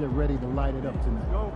get ready to light it up tonight. Go.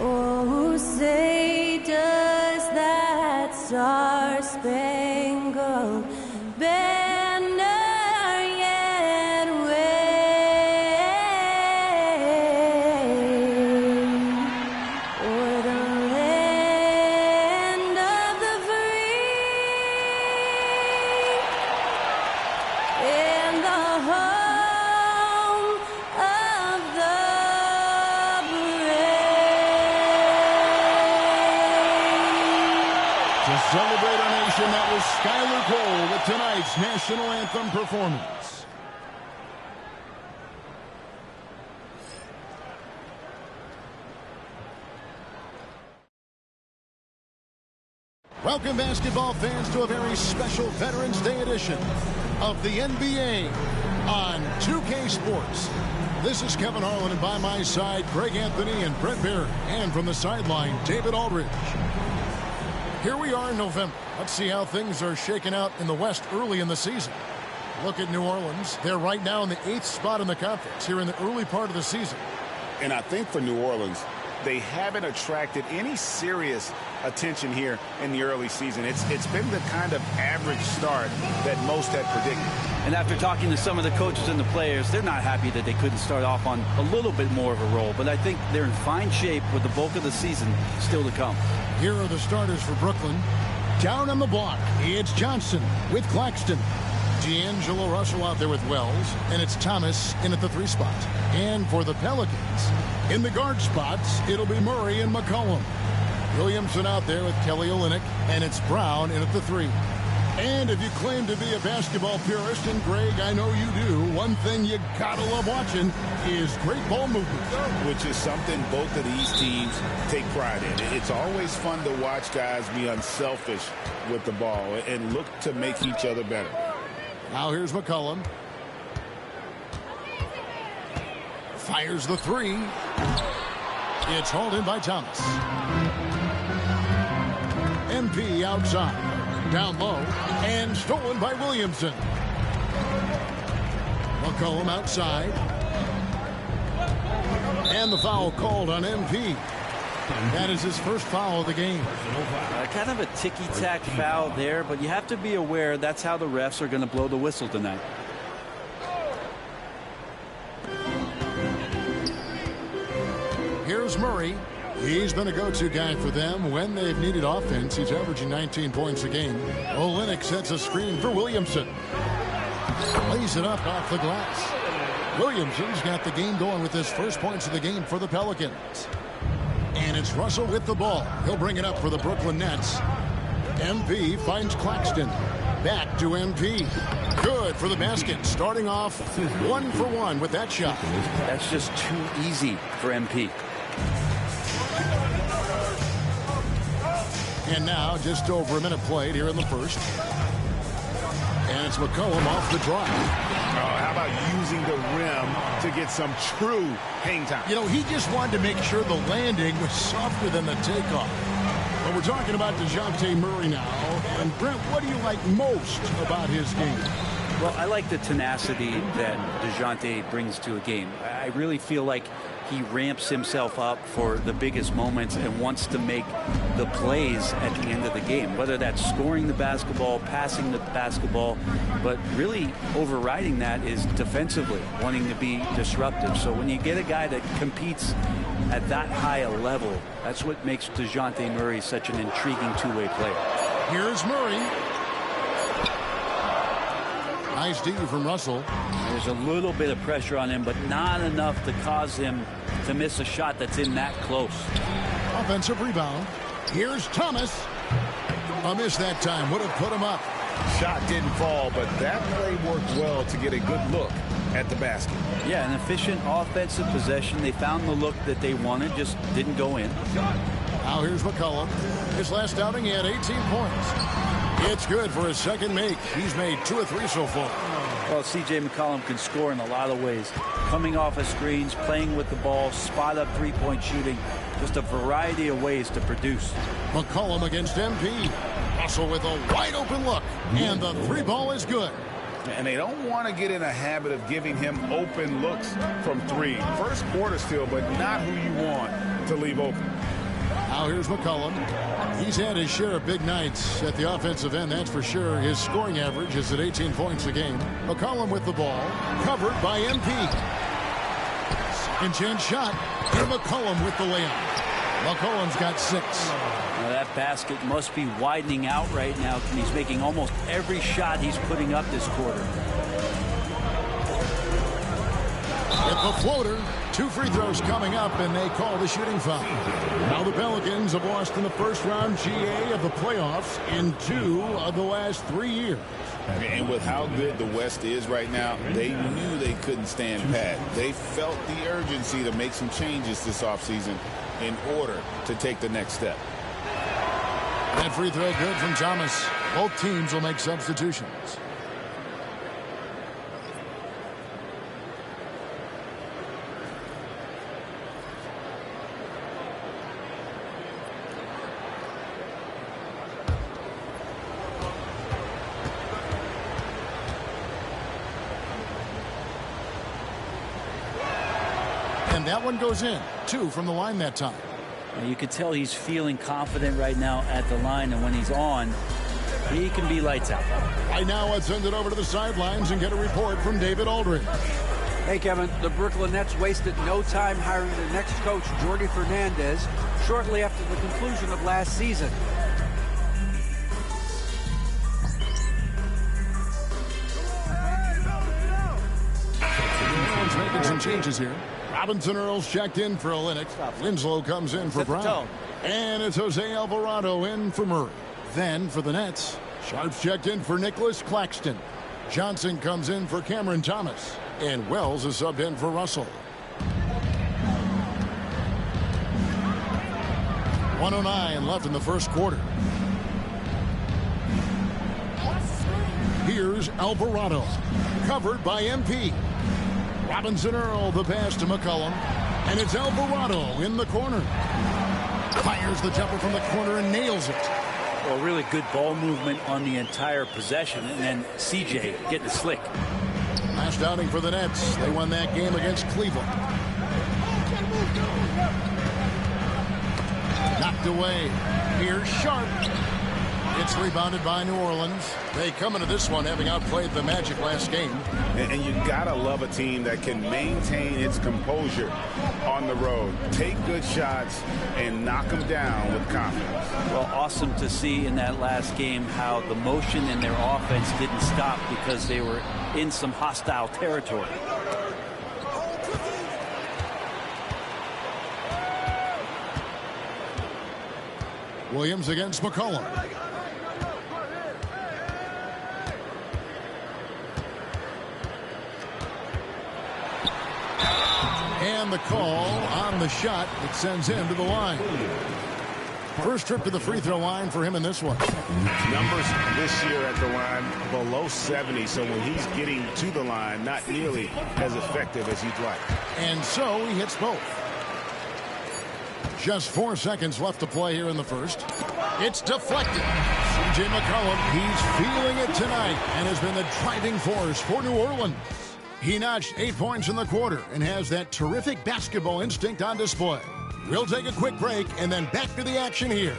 Oh, say does that star-spangled banner yet wave o'er the land of the free and the home of the To celebrate our nation, that was Skylar Cole with tonight's national anthem performance. Welcome, basketball fans, to a very special Veterans Day edition of the NBA on 2K Sports. This is Kevin Harlan, and by my side, Greg Anthony and Brent Barry, and from the sideline, David Aldridge. Here we are in November. Let's see how things are shaking out in the West early in the season. Look at New Orleans. They're right now in the 8th spot in the conference here in the early part of the season. And I think for New Orleans, they haven't attracted any serious attention here in the early season. It's been the kind of average start that most had predicted. And after talking to some of the coaches and the players, they're not happy that they couldn't start off on a little bit more of a roll. But I think they're in fine shape with the bulk of the season still to come. Here are the starters for Brooklyn. Down on the block, it's Johnson with Claxton. D'Angelo Russell out there with Wells, and it's Thomas in at the 3 spot. And for the Pelicans, in the guard spots, it'll be Murray and McCollum. Williamson out there with Kelly Olynyk, and it's Brown in at the 3. And if you claim to be a basketball purist, and Greg, I know you do, one thing you gotta love watching is great ball movement. Which is something both of these teams take pride in. It's always fun to watch guys be unselfish with the ball and look to make each other better. Now here's McCollum. Fires the 3. It's hauled in by Thomas. MP outside. Down low. And stolen by Williamson. McCollum outside. And the foul called on MP. That is his first foul of the game. Kind of a ticky-tack foul there, but you have to be aware that's how the refs are going to blow the whistle tonight. Here's Murray. He's been a go-to guy for them when they've needed offense. He's averaging 19 points a game. Olynyk sets a screen for Williamson. Lays it up off the glass. Williamson's got the game going with his first points of the game for the Pelicans. And it's Russell with the ball. He'll bring it up for the Brooklyn Nets. MP finds Claxton. Back to MP. Good for the basket. Starting off 1 for 1 with that shot. That's just too easy for MP. And now just over a minute played here in the first. And it's McCollum off the drive. How about using the rim to get some true hang time? You know, he just wanted to make sure the landing was softer than the takeoff. Well, we're talking about DeJounte Murray now. And, Brent, what do you like most about his game? Well, I like the tenacity that DeJounte brings to a game. I really feel like he ramps himself up for the biggest moments and wants to make the plays at the end of the game, whether that's scoring the basketball, passing the basketball, but really overriding that is defensively, wanting to be disruptive. So when you get a guy that competes at that high a level, that's what makes DeJounte Murray such an intriguing two-way player. Here's Murray. Nice D from Russell. There's a little bit of pressure on him, but not enough to cause him to miss a shot that's in that close. Offensive rebound. Here's Thomas. A miss that time. Would have put him up. Shot didn't fall, but that play worked well to get a good look at the basket. Yeah, an efficient offensive possession. They found the look that they wanted, just didn't go in. Now here's McCollum. His last outing, he had 18 points. It's good for his second make. He's made 2 of 3 so far. Well, C.J. McCollum can score in a lot of ways. Coming off of screens, playing with the ball, spot-up three-point shooting. Just a variety of ways to produce. McCollum against MP. Russell with a wide-open look. And the 3-ball is good. And they don't want to get in a habit of giving him open looks from 3. First quarter still, but not who you want to leave open. Now here's McCollum. He's had his share of big nights at the offensive end, that's for sure. His scoring average is at 18 points a game. McCollum with the ball, covered by MP. Second chance shot, and McCollum with the layup. McCollum's got 6. Now that basket must be widening out right now, and he's making almost every shot he's putting up this quarter. With the floater, 2 free throws coming up, and they call the shooting foul. Now the Pelicans have lost in the first round GA of the playoffs in 2 of the last 3 years. And with how good the West is right now, they knew they couldn't stand pat. They felt the urgency to make some changes this offseason in order to take the next step. That free throw good from Thomas. Both teams will make substitutions. And that one goes in. 2 from the line that time. And you could tell he's feeling confident right now at the line, and when he's on, he can be lights out. Right now, let's send it over to the sidelines and get a report from David Aldridge. Hey, Kevin, the Brooklyn Nets wasted no time hiring their next coach, Jordi Fernandez, shortly after the conclusion of last season. Making some changes here. Robinson Earls checked in for Olynyk. Winslow comes in for Brown. And it's Jose Alvarado in for Murray. Then for the Nets, Sharps checked in for Nicholas Claxton. Johnson comes in for Cameron Thomas. And Wells is subbed in for Russell. 1:09 left in the first quarter. Here's Alvarado. Covered by MP. Robinson Earl, the pass to McCollum. And it's Alvarado in the corner. Fires the jumper from the corner and nails it. Well, really good ball movement on the entire possession, and then C.J. getting slick. Last outing for the Nets. They won that game against Cleveland. Knocked away. Here's Sharp. It's rebounded by New Orleans. They come into this one having outplayed the Magic last game. And you gotta love a team that can maintain its composure on the road. Take good shots and knock them down with confidence. Well, awesome to see in that last game how the motion in their offense didn't stop because they were in some hostile territory. Williams against McCollum. And the call on the shot that sends him to the line. First trip to the free throw line for him in this one. Numbers this year at the line below 70, so when he's getting to the line, not nearly as effective as he'd like. And so he hits both. Just 4 seconds left to play here in the first. It's deflected. C.J. McCollum, he's feeling it tonight and has been the driving force for New Orleans. He notched 8 points in the quarter and has that terrific basketball instinct on display. We'll take a quick break and then back to the action here.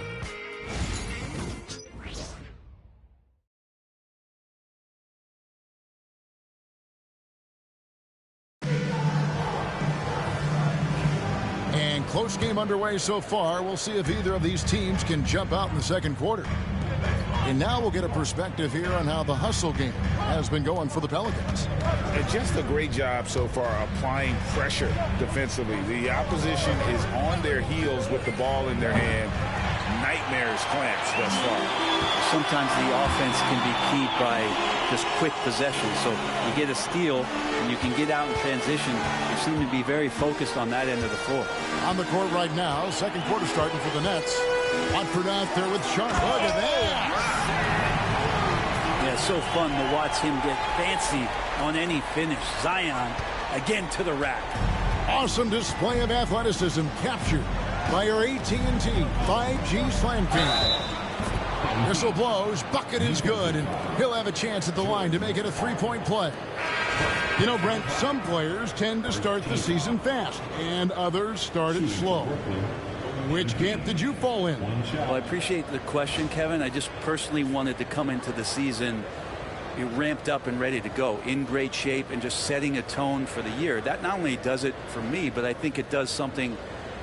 And close game underway so far. We'll see if either of these teams can jump out in the second quarter. And now we'll get a perspective here on how the hustle game has been going for the Pelicans. And just a great job so far applying pressure defensively. The opposition is on their heels with the ball in their hand. Nightmares clamps thus far. Sometimes the offense can be keyed by just quick possession. So you get a steal and you can get out in transition. You seem to be very focused on that end of the floor. On the court right now, second quarter starting for the Nets. Watford out there with Sharp. Look at that. Yeah, it's so fun to watch him get fancy on any finish. Zion again to the rack. Awesome display of athleticism captured by our AT&T 5G Slam team. Whistle blows, bucket is good, and he'll have a chance at the line to make it a 3-point play. You know, Brent, some players tend to start the season fast, and others start it slow. Which camp did you fall in? Well, I appreciate the question, Kevin. I just personally wanted to come into the season ramped up and ready to go, in great shape, and just setting a tone for the year. That not only does it for me, but I think it does something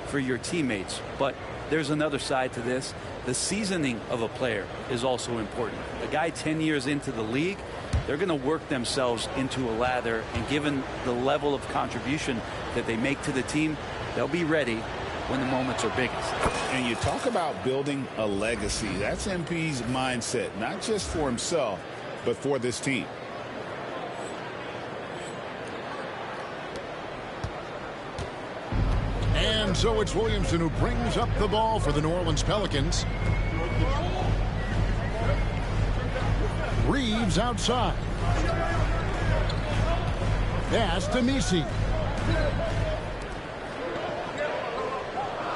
for your teammates. But there's another side to this. The seasoning of a player is also important. A guy 10 years into the league, they're going to work themselves into a lather, and given the level of contribution that they make to the team, they'll be ready when the moments are biggest. And you talk about building a legacy. That's MP's mindset, not just for himself, but for this team. And so it's Williamson who brings up the ball for the New Orleans Pelicans. Reeves outside. Pass to Misi.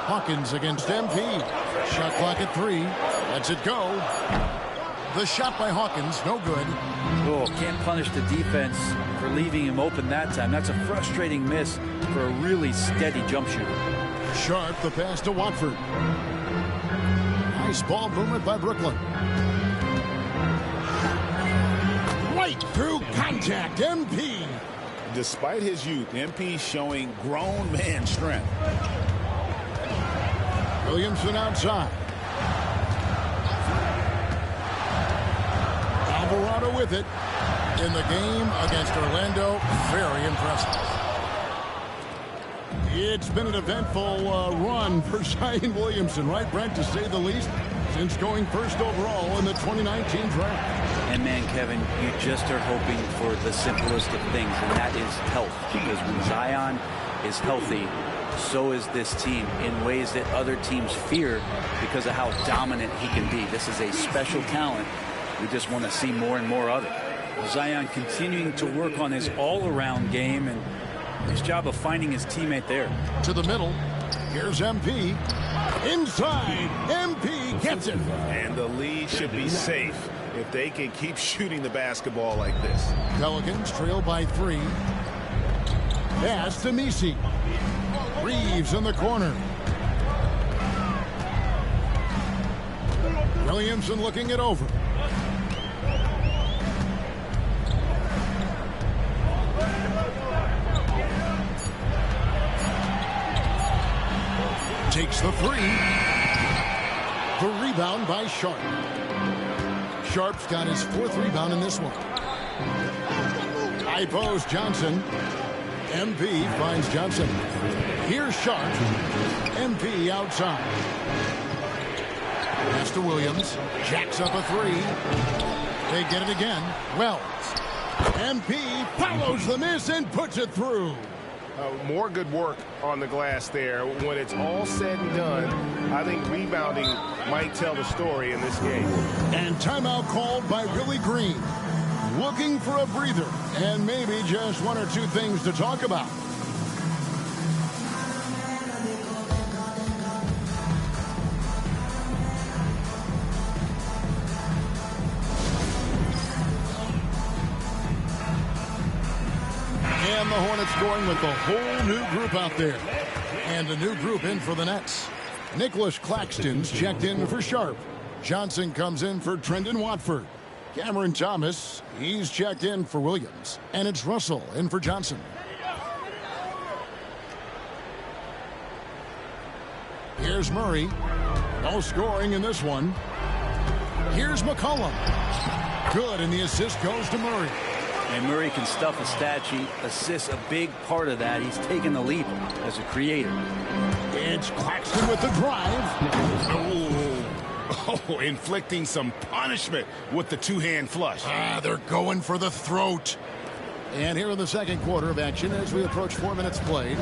Hawkins against MP. Shot clock at 3. Lets it go. The shot by Hawkins, no good. Oh, can't punish the defense for leaving him open that time. That's a frustrating miss for a really steady jump shooter. Sharp, the pass to Watford. Nice ball movement by Brooklyn. Right through contact, MP. Despite his youth, MP showing grown man strength. Williamson outside. Alvarado with it. In the game against Orlando, very impressive. It's been an eventful run for Zion Williamson, right, Brent, to say the least, since going first overall in the 2019 draft. And man, Kevin, you just are hoping for the simplest of things, and that is health. Because when Zion is healthy, so is this team in ways that other teams fear because of how dominant he can be. This is a special talent. We just want to see more and more of it. Zion continuing to work on his all-around game, and his job of finding his teammate there. To the middle. Here's MP. Inside. MP gets it. And the lead should be safe if they can keep shooting the basketball like this. Pelicans trail by 3. Pass to Misi. Reeves in the corner. Williamson looking it over. Takes the 3. The rebound by Sharp. Sharp's got his 4th rebound in this one. High post Johnson. MP finds Johnson. Here's Sharp. MP outside. Pass to Williams. Jacks up a 3. They get it again. Wells. MP follows the miss and puts it through. More good work on the glass there. When it's all said and done, I think rebounding might tell the story in this game. And timeout called by Willie Green. Looking for a breather and maybe just 1 or 2 things to talk about. the Hornets going with a whole new group out there. And a new group in for the Nets. Nicholas Claxton's checked in for Sharp. Johnson comes in for Trendon Watford. Cameron Thomas, he's checked in for Williams. And it's Russell in for Johnson. Here's Murray. No scoring in this one. Here's McCollum. Good, and the assist goes to Murray. And Murray can stuff a stat sheet. Assists a big part of that. He's taken the leap as a creator. It's Claxton with the drive. Oh, inflicting some punishment with the two-hand flush. They're going for the throat. And here in the second quarter of action as we approach 4 minutes played.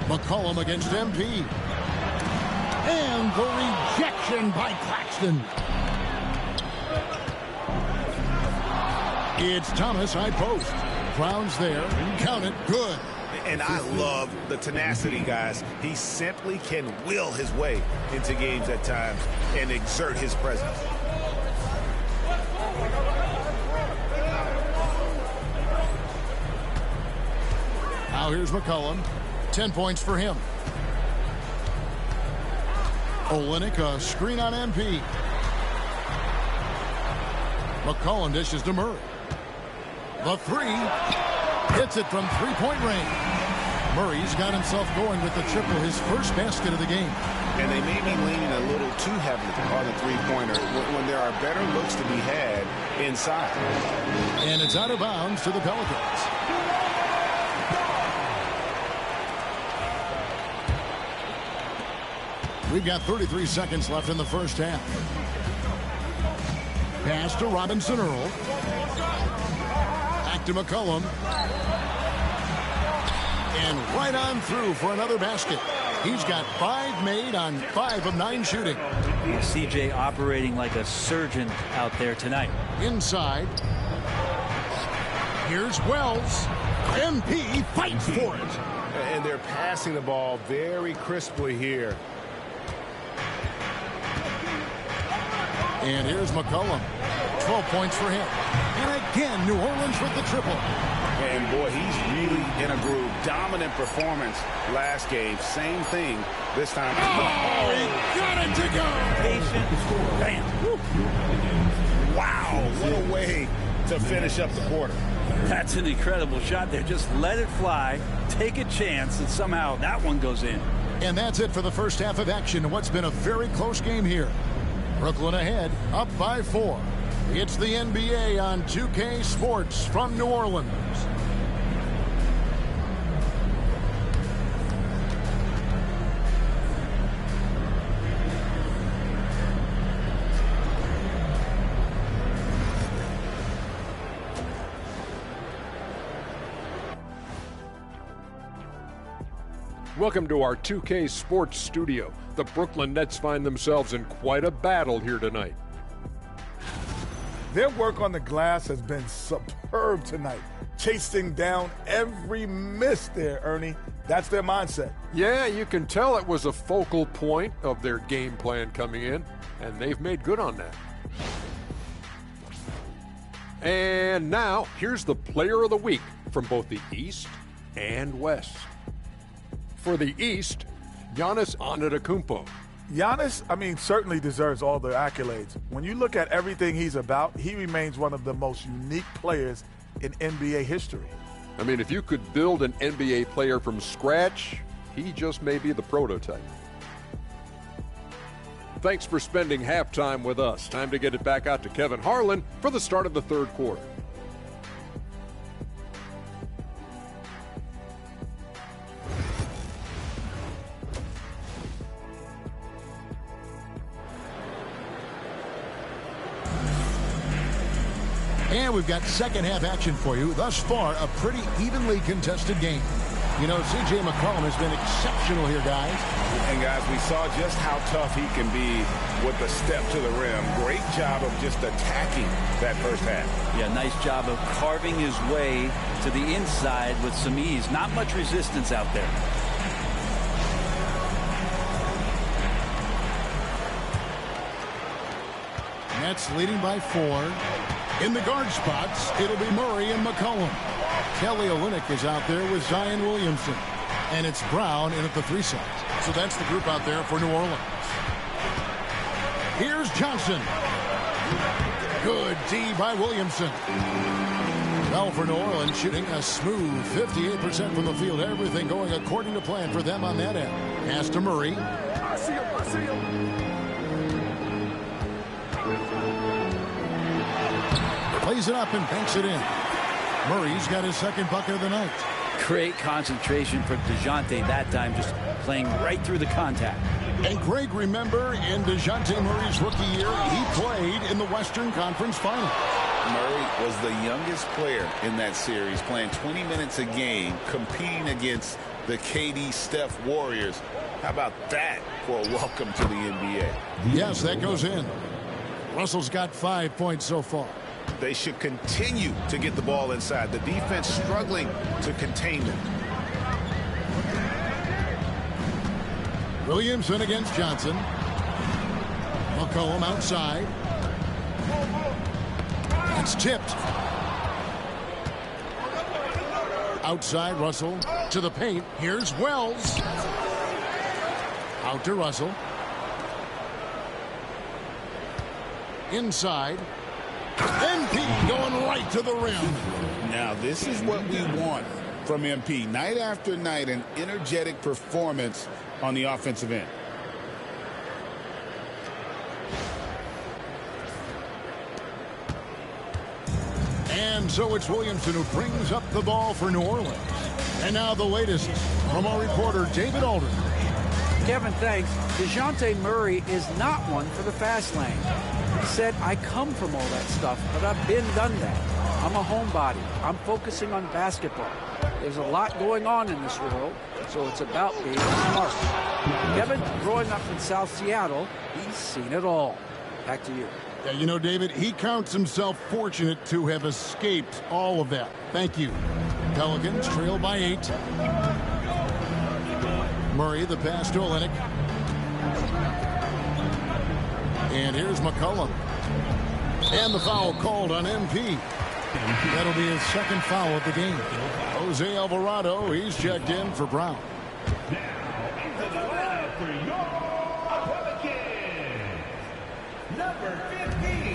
McCollum against MP. And the rejection by Claxton. It's Thomas high post. Browns there. Count it. Good. And I love the tenacity, guys. He simply can will his way into games at times and exert his presence. Now here's McCollum. 10 points for him. Olynyk, a screen on MP. McCollum dishes to Murray. The three. Hits it from three-point range. Murray's got himself going with the triple, his first basket of the game. And they may be leaning a little too heavily on the three-pointer when there are better looks to be had inside. And it's out of bounds to the Pelicans. We've got 33 seconds left in the first half. Pass to Robinson Earl. Back to McCollum. And right on through for another basket. He's got 5 made on 5 of 9 shooting. CJ operating like a surgeon out there tonight. Inside. Here's Wells. MP fights for it. And they're passing the ball very crisply here. And here's McCollum. 12 points for him. And again, New Orleans with the triple. And boy, he's really in a groove. Dominant performance last game. Same thing this time. Oh, he got it to go. Patient. Bam. Wow, what a way to finish up the quarter. That's an incredible shot there. Just let it fly, take a chance, and somehow that one goes in. And that's it for the first half of action in what's been a very close game here. Brooklyn ahead, up by 4. It's the NBA on 2K Sports from New Orleans. Welcome to our 2K Sports studio. The Brooklyn Nets find themselves in quite a battle here tonight. Their work on the glass has been superb tonight. Chasing down every miss there, Ernie. That's their mindset. Yeah, you can tell it was a focal point of their game plan coming in, and they've made good on that. And now, here's the player of the week from both the East and West. For the East, Giannis Antetokounmpo. Giannis, certainly deserves all the accolades. When you look at everything he's about, he remains one of the most unique players in NBA history. If you could build an NBA player from scratch, he just may be the prototype. Thanks for spending halftime with us. Time to get it back out to Kevin Harlan for the start of the third quarter. And we've got second half action for you. Thus far, a pretty evenly contested game. C.J. McCollum has been exceptional here, guys. And, guys, we saw just how tough he can be with the step to the rim. Great job of just attacking that first half. Yeah, nice job of carving his way to the inside with some ease. Not much resistance out there. Nets leading by 4. In the guard spots, it'll be Murray and McCollum. Kelly Olynyk is out there with Zion Williamson. And it's Brown in at the 3 side. So that's the group out there for New Orleans. Here's Johnson. Good D by Williamson. Well, for New Orleans, shooting a smooth 58% from the field. Everything going according to plan for them on that end. Pass to Murray. I see him. Plays it up and banks it in. Murray's got his second bucket of the night. Great concentration for DeJounte that time, just playing right through the contact. And Greg, remember, in DeJounte Murray's rookie year, he played in the Western Conference Final. Murray was the youngest player in that series, playing 20 minutes a game, competing against the KD Steph Warriors. How about that for a welcome to the NBA? Yes, that goes in. Russell's got 5 points so far. They should continue to get the ball inside. The defense struggling to contain them. Williamson against Johnson. McCollum outside. It's tipped. Outside Russell to the paint. Here's Wells. Out to Russell. Inside. MP going right to the rim. Now, this is what we want from MP. Night after night, an energetic performance on the offensive end. And so it's Williamson who brings up the ball for New Orleans. And now the latest from our reporter, David Aldridge. Kevin, thanks. DeJounte Murray is not one for the fast lane. He said, I come from all that stuff, but I've done that. I'm a homebody. I'm focusing on basketball. There's a lot going on in this world, so it's about being smart. Kevin, growing up in South Seattle, he's seen it all. Back to you. Yeah, you know, David, he counts himself fortunate to have escaped all of that. Thank you. Pelicans trail by 8. Murray, the pass to Olynyk. And here's McCollum. And the foul called on MP. That'll be his second foul of the game. Jose Alvarado, he's checked in for Brown.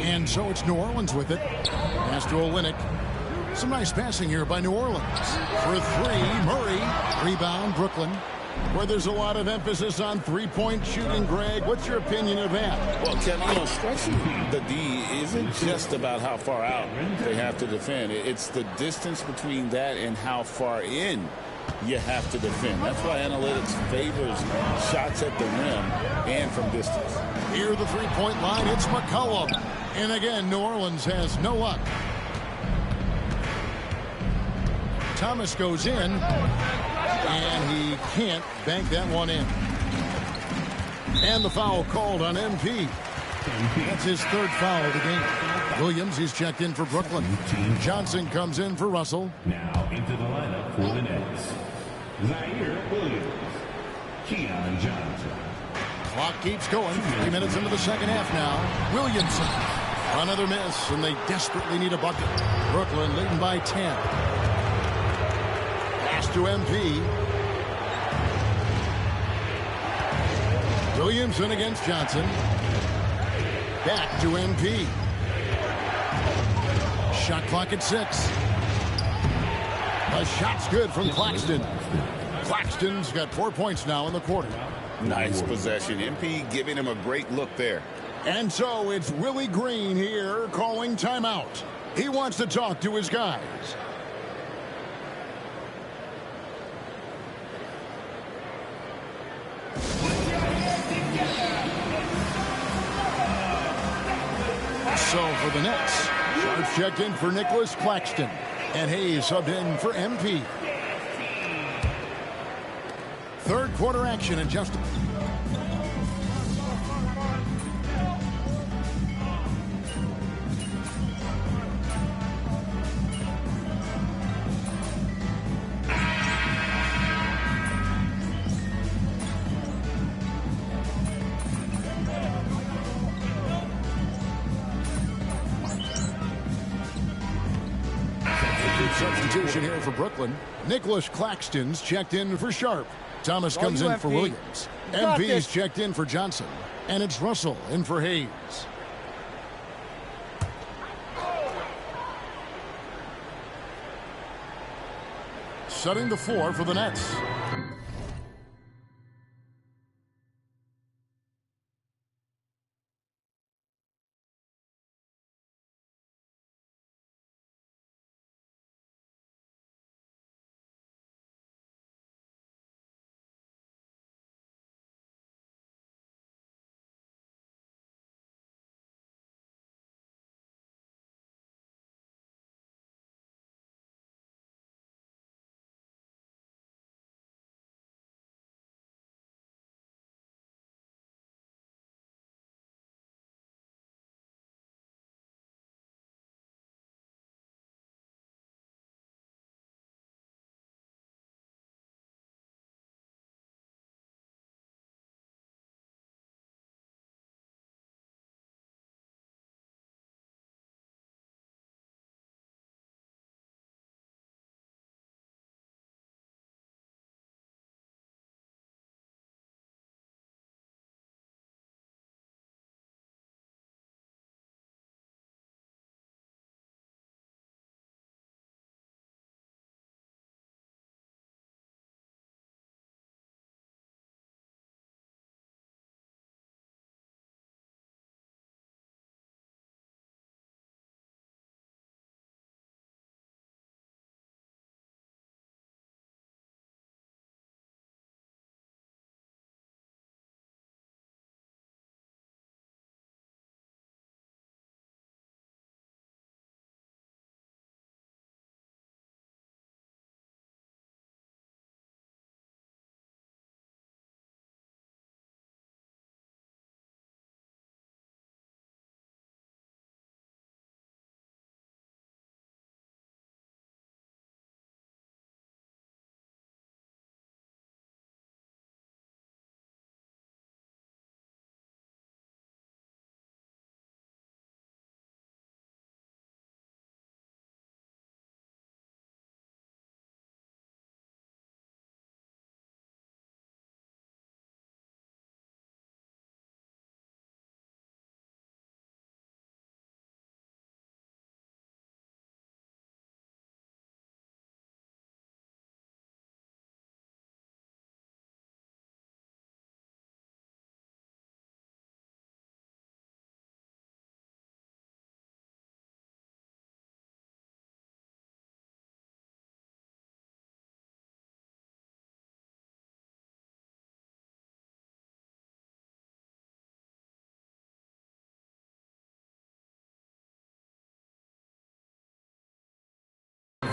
And so it's New Orleans with it. Pass to Olynyk. Some nice passing here by New Orleans. For 3, Murray. Rebound, Brooklyn. Where there's a lot of emphasis on three-point shooting, Greg. What's your opinion of that? Well, Kevin, stretching the D isn't just about how far out they have to defend. It's the distance between that and how far in you have to defend. That's why analytics favors shots at the rim and from distance. Near the three-point line, it's McCollum. And again, New Orleans has no luck. Thomas goes in, and he can't bank that one in. And the foul called on MP. That's his third foul of the game. Williams, he's checked in for Brooklyn. Johnson comes in for Russell. Now into the lineup for the Nets. Zaire Williams. Keon Johnson. Clock keeps going. 3 minutes into the second half now. Williamson. Another miss, and they desperately need a bucket. Brooklyn leading by 10. Pass to MP. Williamson against Johnson. Back to MP. Shot clock at 6. A shot's good from Claxton. Claxton's got 4 points now in the quarter. Nice possession. MP giving him a great look there. And so it's Willie Green here calling timeout. He wants to talk to his guys. So for the Nets, Sharp checked in for Nicholas Claxton. And Hayes subbed in for MP. Third quarter action adjusted. substitution here for Brooklyn. Nicholas Claxton's checked in for Sharp. Thomas comes in for Williams. MP's checked in for Johnson. And it's Russell in for Hayes. Setting the floor for the Nets.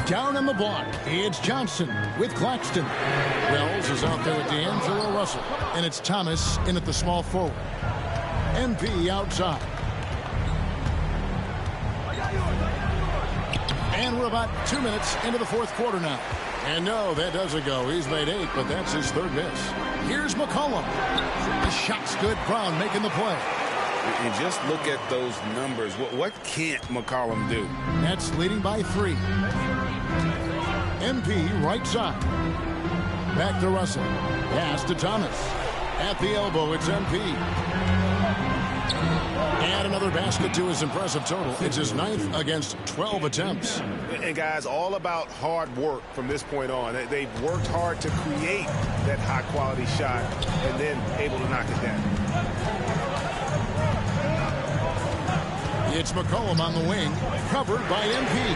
Down on the block, it's Johnson with Claxton. Wells is out there with D'Angelo Russell. And it's Thomas in at the small forward. MP outside. And we're about 2 minutes into the fourth quarter now. And no, that doesn't go. He's made 8, but that's his third miss. Here's McCollum. The shot's good. Brown making the play. And just look at those numbers. What can't McCollum do? Nets leading by 3. MP right side. Back to Russell. Pass to Thomas. At the elbow, it's MP. And another basket to his impressive total. It's his 9th against 12 attempts. And guys, all about hard work from this point on. They've worked hard to create that high-quality shot and then able to knock it down. It's McCollum on the wing, covered by MP.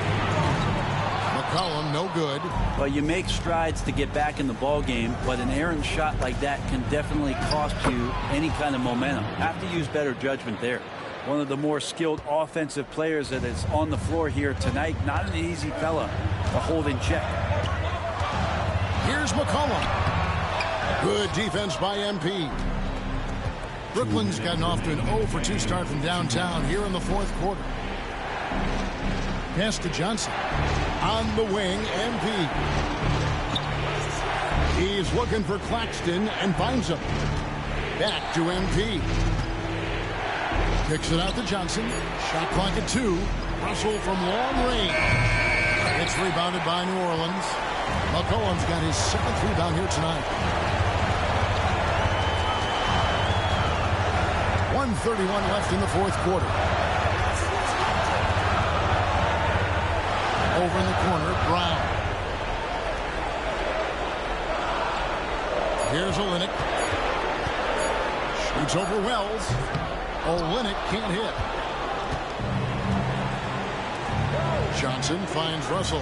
McCollum, no good. Well, you make strides to get back in the ball game, but an errant shot like that can definitely cost you any kind of momentum. Have to use better judgment there. One of the more skilled offensive players that is on the floor here tonight. Not an easy fella to hold in check. Here's McCollum. Good defense by MP. Brooklyn's gotten off to an 0-for-2 start from downtown here in the fourth quarter. Pass to Johnson. On the wing, MP. He's looking for Claxton and finds him. Back to MP. Kicks it out to Johnson. Shot clock at 2. Russell from long range. It's It's rebounded by New Orleans. McCollum's got his 7th rebound here tonight. 1:31 left in the 4th quarter. Over in the corner, Brown. Here's Olynyk. Shoots over Wells. Olynyk can't hit. Johnson finds Russell.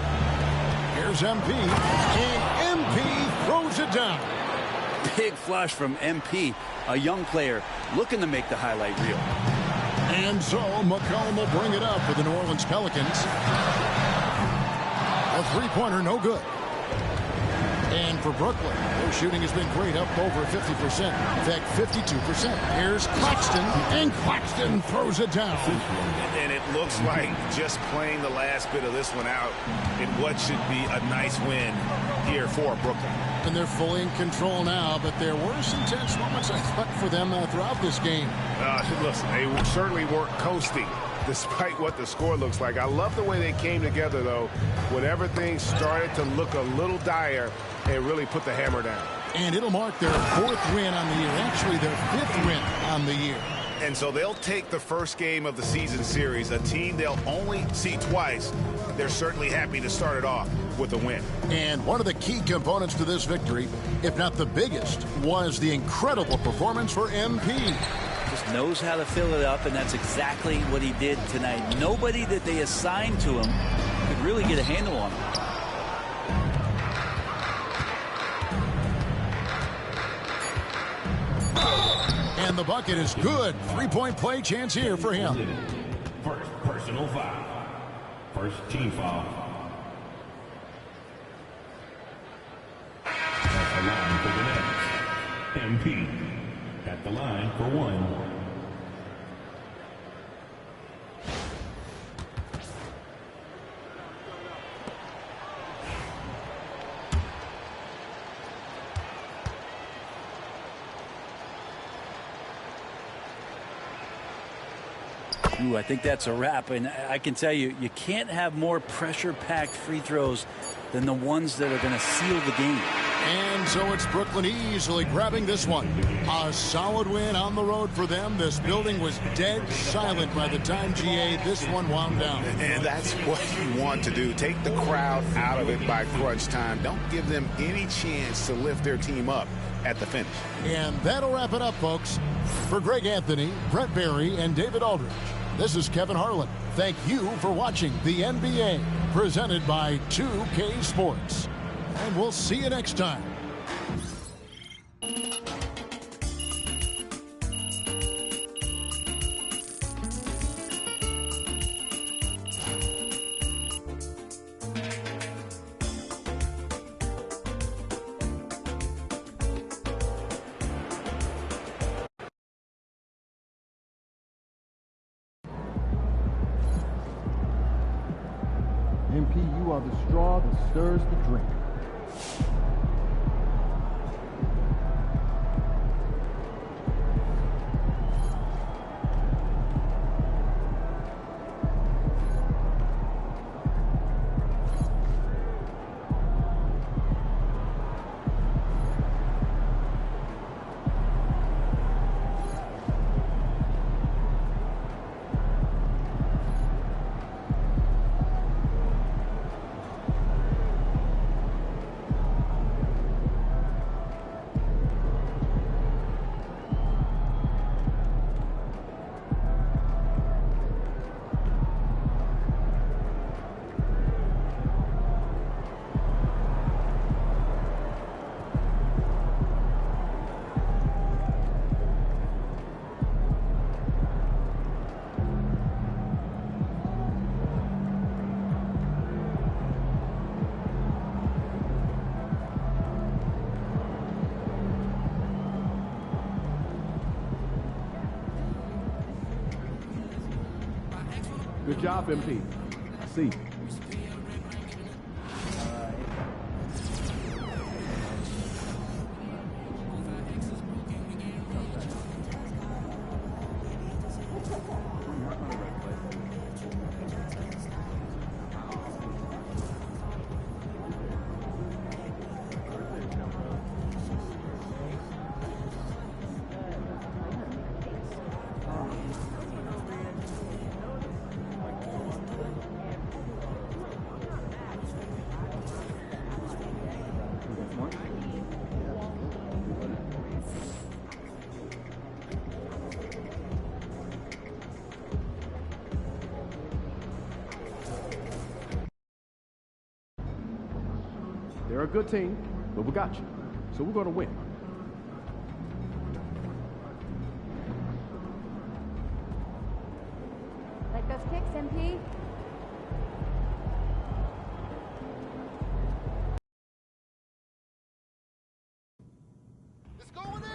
Here's MP. And MP throws it down. Big flush from MP, a young player looking to make the highlight reel. And so McCollum will bring it up for the New Orleans Pelicans. A three-pointer, no good. And for Brooklyn, their shooting has been great, up over 50%. In fact, 52%. Here's Claxton, and Claxton throws it down. And it looks like just playing the last bit of this one out in what should be a nice win here for Brooklyn. And they're fully in control now, but there were some tense moments, I thought, for them throughout this game. Listen, they certainly weren't coasting, despite what the score looks like. I love the way they came together, though, when everything started to look a little dire and really put the hammer down. And it'll mark their 4th win on the year, actually their 5th win on the year. And so they'll take the first game of the season series, a team they'll only see twice. They're certainly happy to start it off with a win. And one of the key components to this victory, if not the biggest, was the incredible performance for MP. Just knows how to fill it up, and that's exactly what he did tonight. Nobody that they assigned to him could really get a handle on him. And the bucket is good. 3-point play chance here for him. First personal foul. First team foul. At the line for the Nets. MP. At the line for 1. Ooh, I think that's a wrap, and I can tell you, you can't have more pressure-packed free throws than the ones that are going to seal the game. And so it's Brooklyn easily grabbing this one. A solid win on the road for them. This building was dead silent by the time, GA, this one wound down. And that's what you want to do. Take the crowd out of it by crunch time. Don't give them any chance to lift their team up at the finish. And that'll wrap it up, folks. For Greg Anthony, Brett Barry, and David Aldridge, this is Kevin Harlan. Thank you for watching the NBA, presented by 2K Sports. And we'll see you next time. MP, you are the straw that stirs the drink. Good job, MP. See. They're a good team, but we got you. So we're going to win. Like those kicks, MP. It's going in.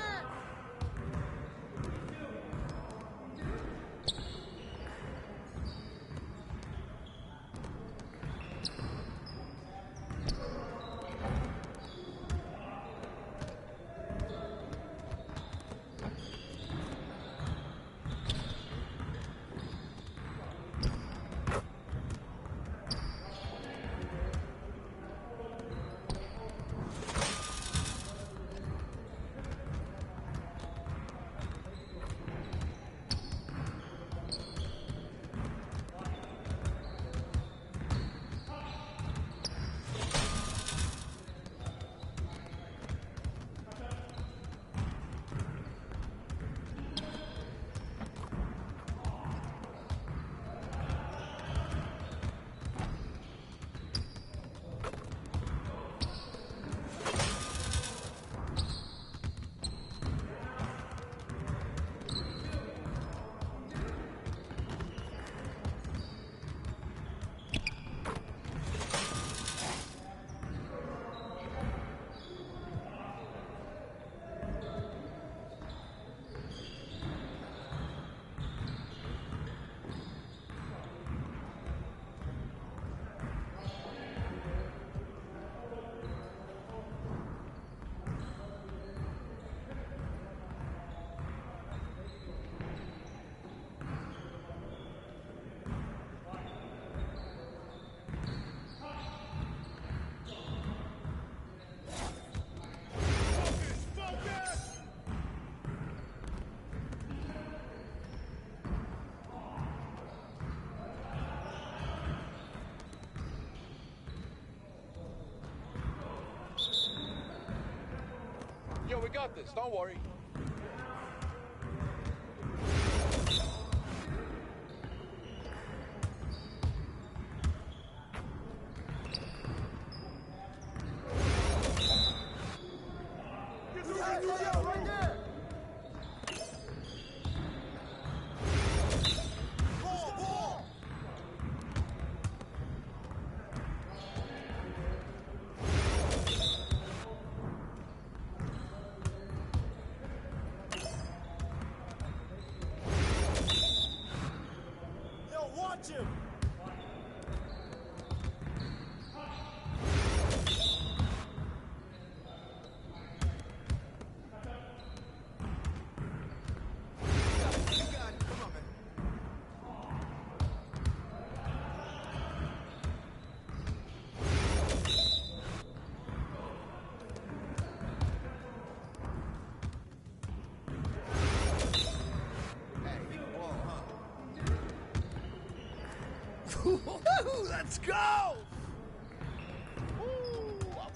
Yo, we got this. Don't worry. Right there. Ball. Yo, watch him. Let's go! Ooh, I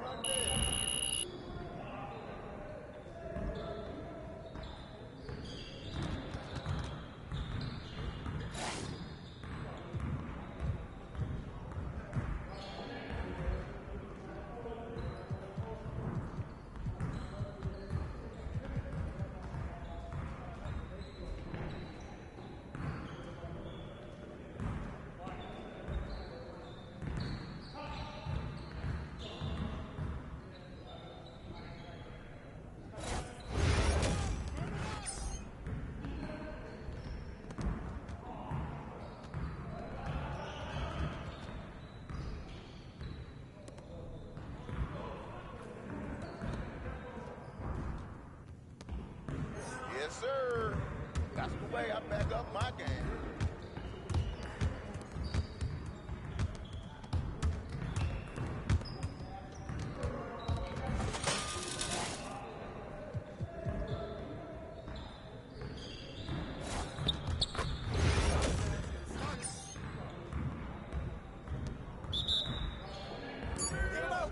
run this. Yes, sir. That's the way I back up my game.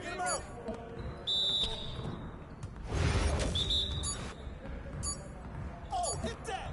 Get him out. Oh, hit that!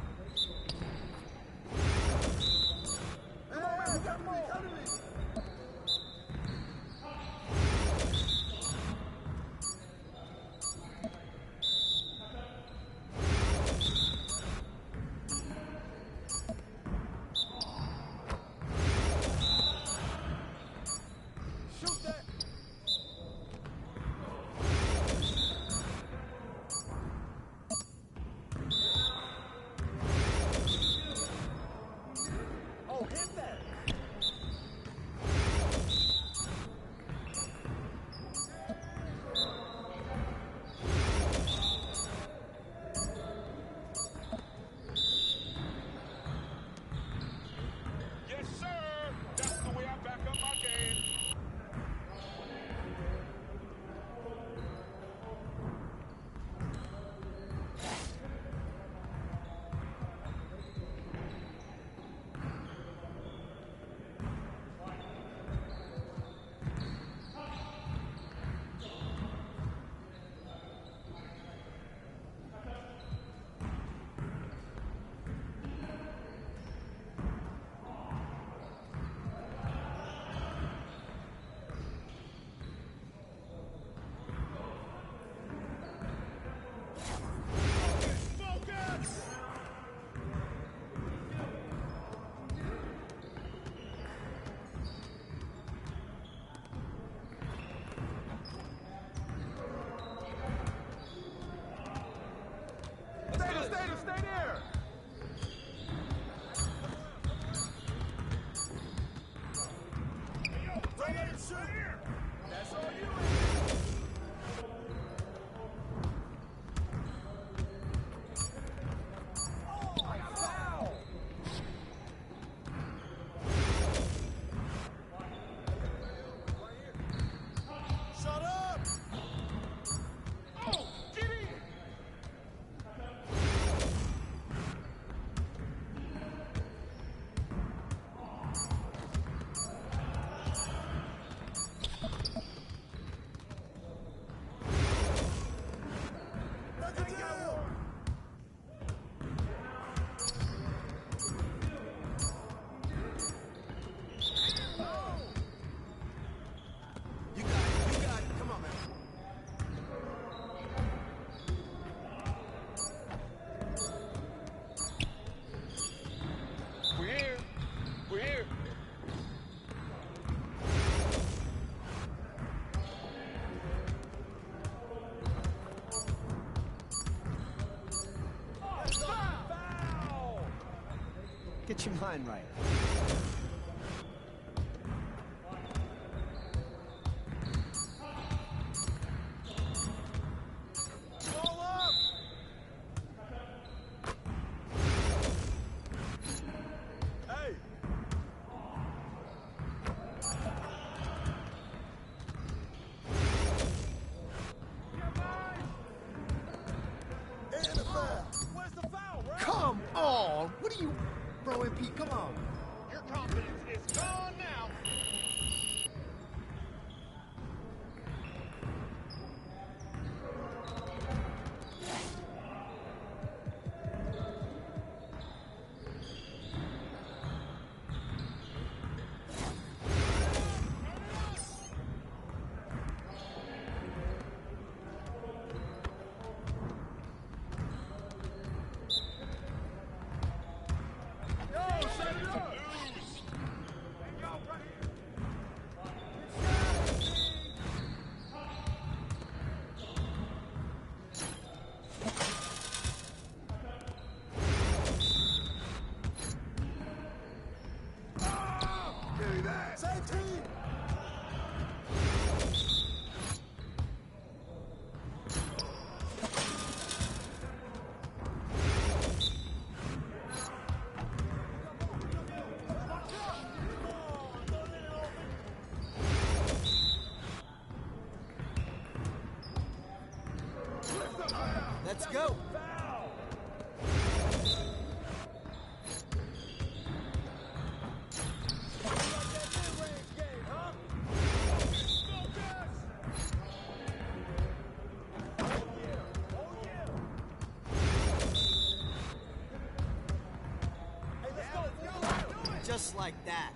Get your mind right. Roll up! Hey! And the foul! Where's the foul, right? Come on! What are you... Bro, MP, come on. Your confidence is gone now. Same team! Let's go. Just like that.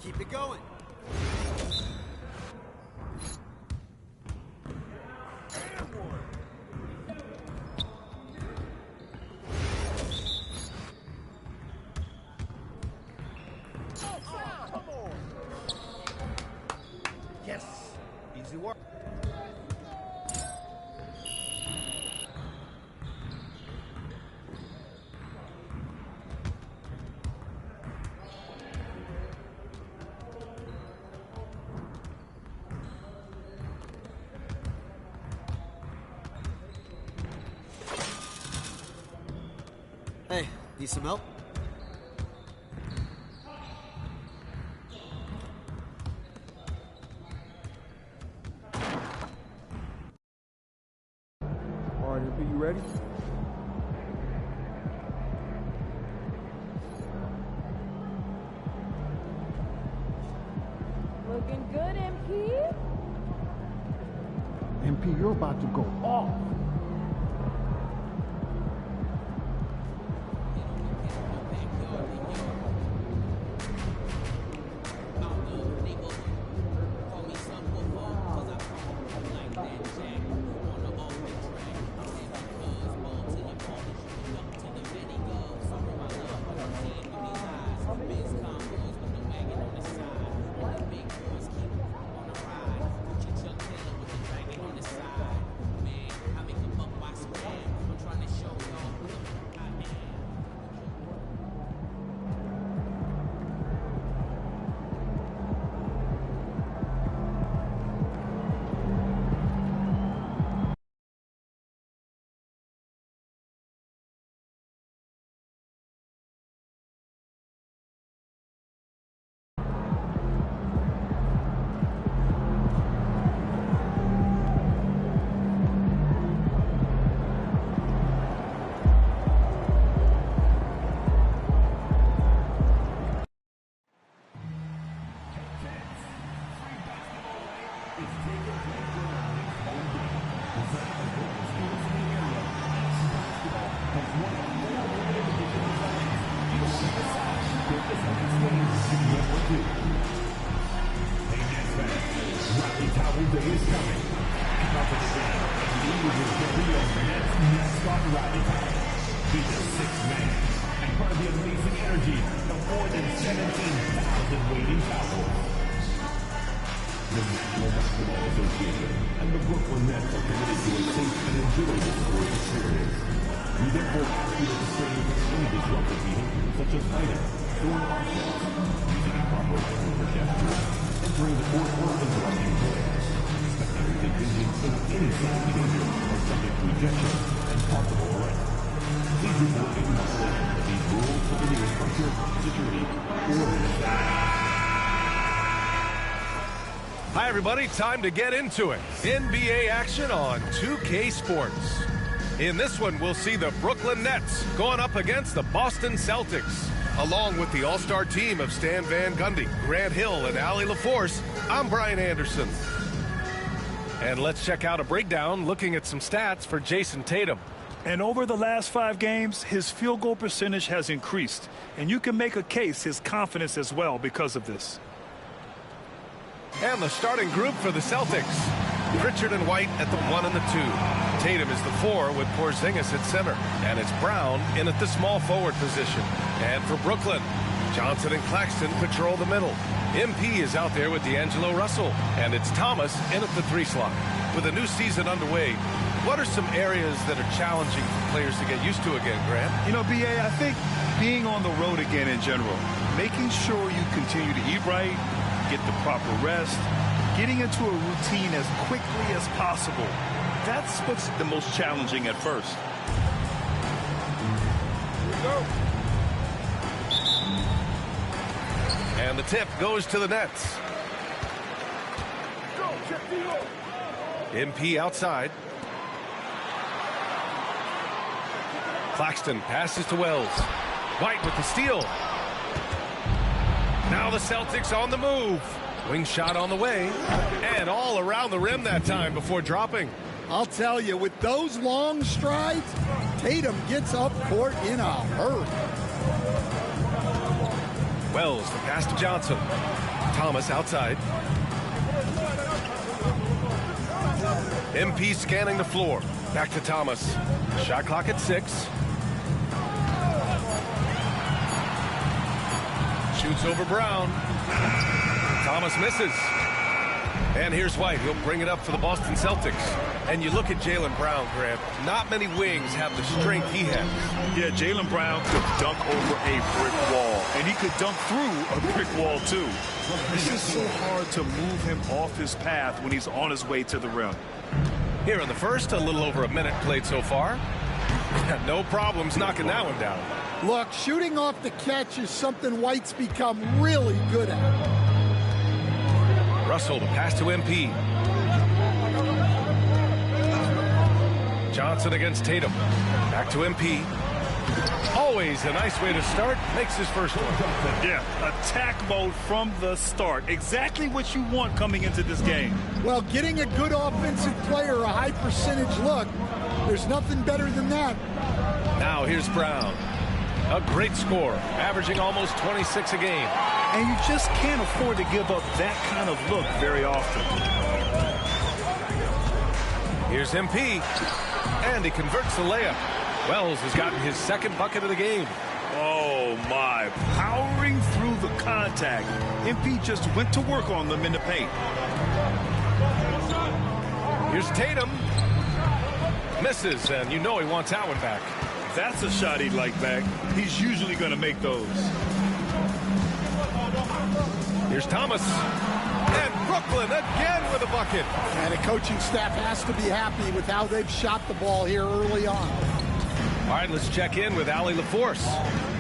Keep it going. Yes! Easy work. Hey, need some help? All right, MP, you ready? Looking good, MP. MP, you're about to go off. is the Rio Nets mascot Rabbit. He's a sixth man and part of the amazing energy of more than 17,000 waiting towels. The National Basketball Association and the Brooklyn Nets are committed to a safe and enjoyable sports experience. We therefore ask you to refrain from any disruptive behavior such as fighting, throwing objects, using improper language or gestures, entering the court or interrupting players. Spectators engaging in any such behavior are subject to ejection and possible arrest. Please report any violation of these rules to the nearest usher, security, or administrator. Hi, everybody. Time to get into it. NBA action on 2K Sports. In this one, we'll see the Brooklyn Nets going up against the Boston Celtics. Along with the all-star team of Stan Van Gundy, Grant Hill, and Allie LaForce, I'm Brian Anderson. And let's check out a breakdown looking at some stats for Jason Tatum. And over the last 5 games, his field goal percentage has increased. And you can make a case his confidence as well because of this. And the starting group for the Celtics. Pritchard and White at the 1 and the 2. Tatum is the 4 with Porzingis at center. And it's Brown in at the small forward position. And for Brooklyn, Johnson and Claxton patrol the middle. MP is out there with D'Angelo Russell. And it's Thomas in at the 3 slot. With a new season underway, what are some areas that are challenging for players to get used to again, Grant? You know, B.A., I think being on the road again in general, making sure you continue to eat right, get the proper rest, getting into a routine as quickly as possible. That's what's the most challenging at first. Here we go. And the tip goes to the Nets. MP outside. Claxton passes to Wells. White with the steal. Now the Celtics on the move. Wing shot on the way. And all around the rim that time before dropping. I'll tell you, with those long strides, Tatum gets up court in a hurry. Wells, the pass to Johnson. Thomas outside. MP scanning the floor. Back to Thomas. Shot clock at 6. Shoots over Brown. Thomas misses. And here's White. He'll bring it up for the Boston Celtics. And you look at Jaylen Brown, Grant. Not many wings have the strength he has. Yeah, Jaylen Brown could dunk over a brick wall. And he could dunk through a brick wall, too. It's just so hard to move him off his path when he's on his way to the rim. Here in the first, a little over a minute played so far. No problems knocking that one down. Look, shooting off the catch is something White's become really good at. Russell, the pass to MP. Johnson against Tatum. Back to MP. Always a nice way to start. Makes his first one. Yeah, attack mode from the start. Exactly what you want coming into this game. Well, getting a good offensive player a high percentage look, there's nothing better than that. Now here's Brown. A great score, averaging almost 26 a game. And you just can't afford to give up that kind of look very often. Here's MP. And he converts the layup. Wells has gotten his second bucket of the game. Oh, my. Powering through the contact. MP just went to work on them in the paint. Here's Tatum. Misses, and you know he wants that one back. That's a shot he'd like back. He's usually going to make those. Here's Thomas. And Brooklyn again with a bucket. And the coaching staff has to be happy with how they've shot the ball here early on. All right, let's check in with Allie LaForce.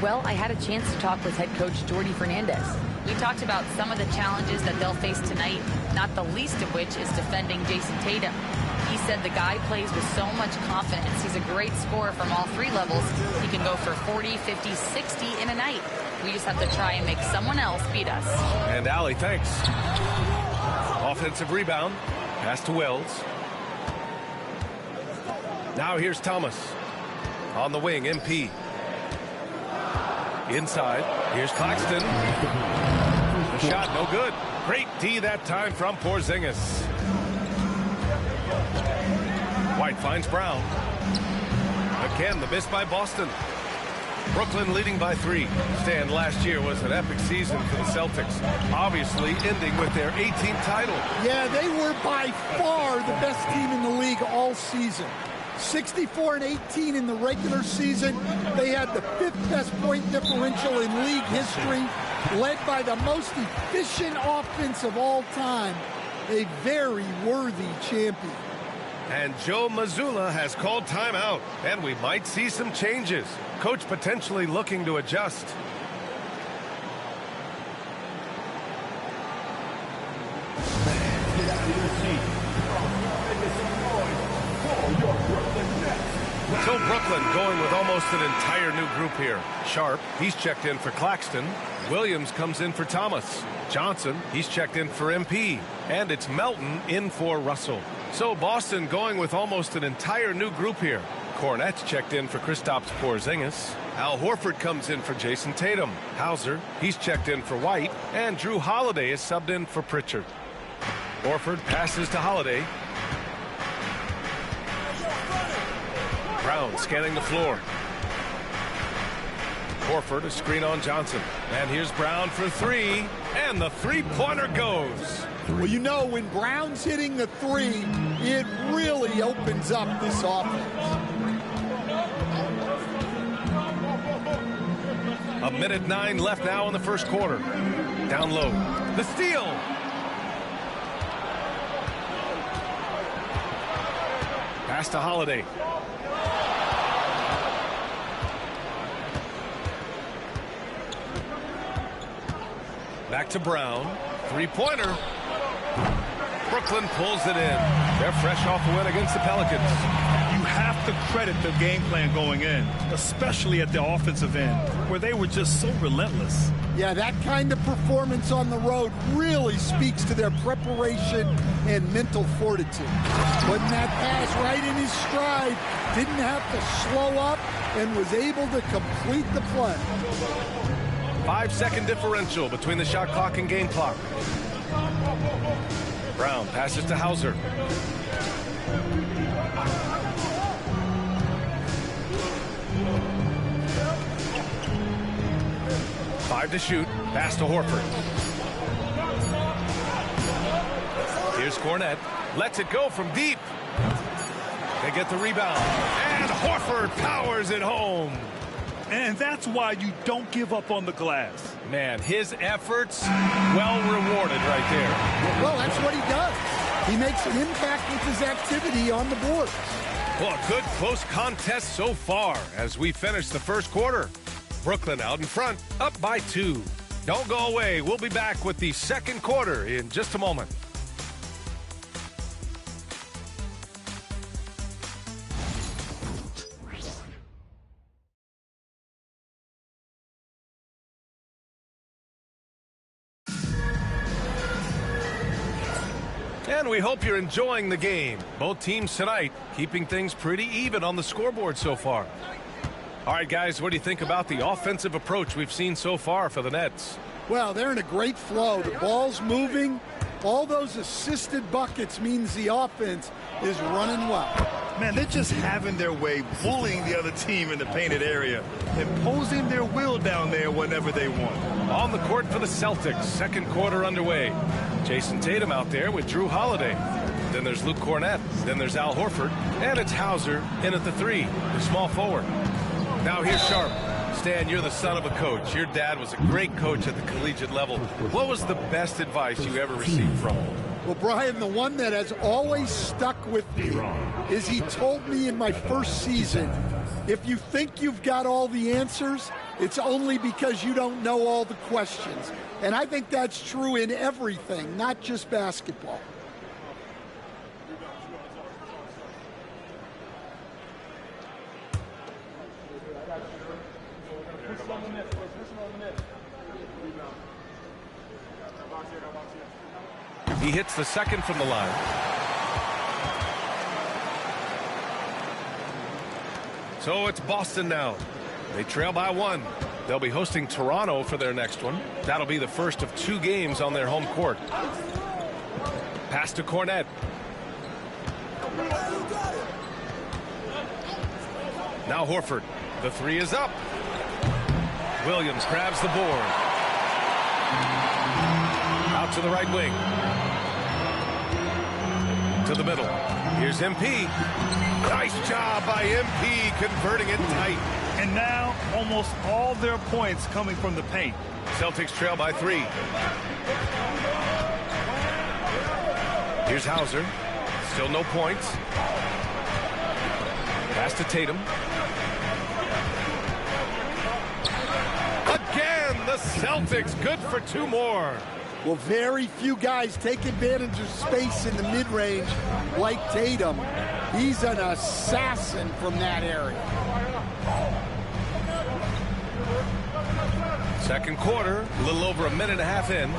Well, I had a chance to talk with head coach Jordi Fernandez. We talked about some of the challenges that they'll face tonight, not the least of which is defending Jason Tatum. He said the guy plays with so much confidence. He's a great scorer from all 3 levels. He can go for 40, 50, 60 in a night. We just have to try and make someone else beat us. And Allie, thanks. Offensive rebound. Pass to Wells. Now here's Thomas. On the wing, MP. Inside. Here's Claxton. The shot, no good. Great D that time from Porzingis. White finds Brown. Again, the miss by Boston. Brooklyn leading by 3. Stan, last year was an epic season for the Celtics, obviously ending with their 18th title. Yeah, they were by far the best team in the league all season. 64-18 in the regular season. They had the 5th best point differential in league history, led by the most efficient offense of all time. A very worthy champion. And Joe Mazzulla has called timeout, and we might see some changes. Coach potentially looking to adjust. Get out of your seat. Make some noise for your Brooklyn Nets. So Brooklyn going with almost an entire new group here. Sharp, he's checked in for Claxton. Williams comes in for Thomas. Johnson, he's checked in for MP. And it's Melton in for Russell. So Boston going with almost an entire new group here. Cornette's checked in for Kristaps Porzingis. Al Horford comes in for Jason Tatum. Hauser, he's checked in for White. And Drew Holiday is subbed in for Pritchard. Horford passes to Holiday. Brown scanning the floor. Horford, a screen on Johnson. And here's Brown for 3. And the three-pointer goes. Well, you know, when Brown's hitting the 3, it really opens up this offense. A minute 9 left now in the first quarter. Down low. The steal. Pass to Holiday. Back to Brown. Three-pointer. Brooklyn pulls it in. They're fresh off a win against the Pelicans. You have to credit the game plan going in, especially at the offensive end, where they were just so relentless. Yeah, that kind of performance on the road really speaks to their preparation and mental fortitude. Putting that pass right in his stride, didn't have to slow up, and was able to complete the play. 5-second differential between the shot clock and game clock. Brown passes to Hauser. Five to shoot. Pass to Horford. Here's Cornette. Lets it go from deep. They get the rebound. And Horford powers it home. And that's why you don't give up on the glass. Man, his efforts well rewarded right there. Well, that's what he does. He makes an impact with his activity on the board. Well, a good close contest so far as we finish the first quarter. Brooklyn out in front, up by 2. Don't go away. We'll be back with the second quarter in just a moment. And we hope you're enjoying the game. Both teams tonight keeping things pretty even on the scoreboard so far. All right, guys, what do you think about the offensive approach we've seen so far for the Nets? Well, they're in a great flow. The ball's moving. All those assisted buckets means the offense is running well. Man, they're just having their way, bullying the other team in the painted area, imposing their will down there whenever they want. On the court for the Celtics, second quarter underway. Jason Tatum out there with Drew Holiday. Then there's Luke Cornette. Then there's Al Horford. And it's Hauser in at the 3, the small forward. Now here's Sharp. Stan, you're the son of a coach. Your dad was a great coach at the collegiate level. What was the best advice you ever received from him? Well, Brian, the one that has always stuck with me is he told me in my first season, if you think you've got all the answers, it's only because you don't know all the questions. And I think that's true in everything, not just basketball. He hits the second from the line. So it's Boston now. They trail by 1. They'll be hosting Toronto for their next one. That'll be the first of 2 games on their home court. Pass to Cornette. Now Horford. The three is up. Williams grabs the board. Out to the right wing. To the middle. Here's MP. Nice job by MP converting it tight. And now almost all their points coming from the paint. Celtics trail by 3. Here's Hauser. Still no points. Pass to Tatum. Again, the Celtics good for 2 more. Well, very few guys take advantage of space in the mid-range like Tatum. He's an assassin from that area. Second quarter, a little over a minute and a half in.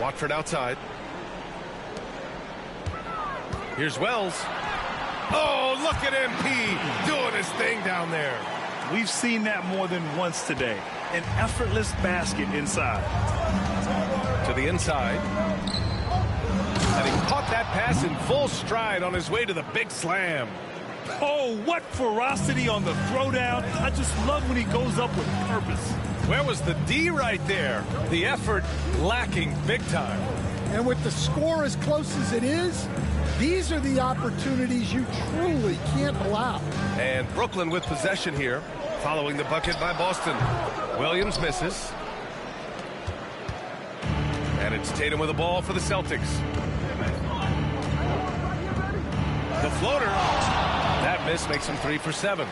Watford outside. Here's Wells. Oh, look at MP doing his thing down there. We've seen that more than once today. An effortless basket inside. To the inside. And he caught that pass in full stride on his way to the big slam. Oh, what ferocity on the throwdown. I just love when he goes up with purpose. Where was the D right there? The effort lacking big time. And with the score as close as it is, these are the opportunities you truly can't allow. And Brooklyn with possession here, following the bucket by Boston. Williams misses. And it's Tatum with the ball for the Celtics. The floater. That miss makes him 3 for 7.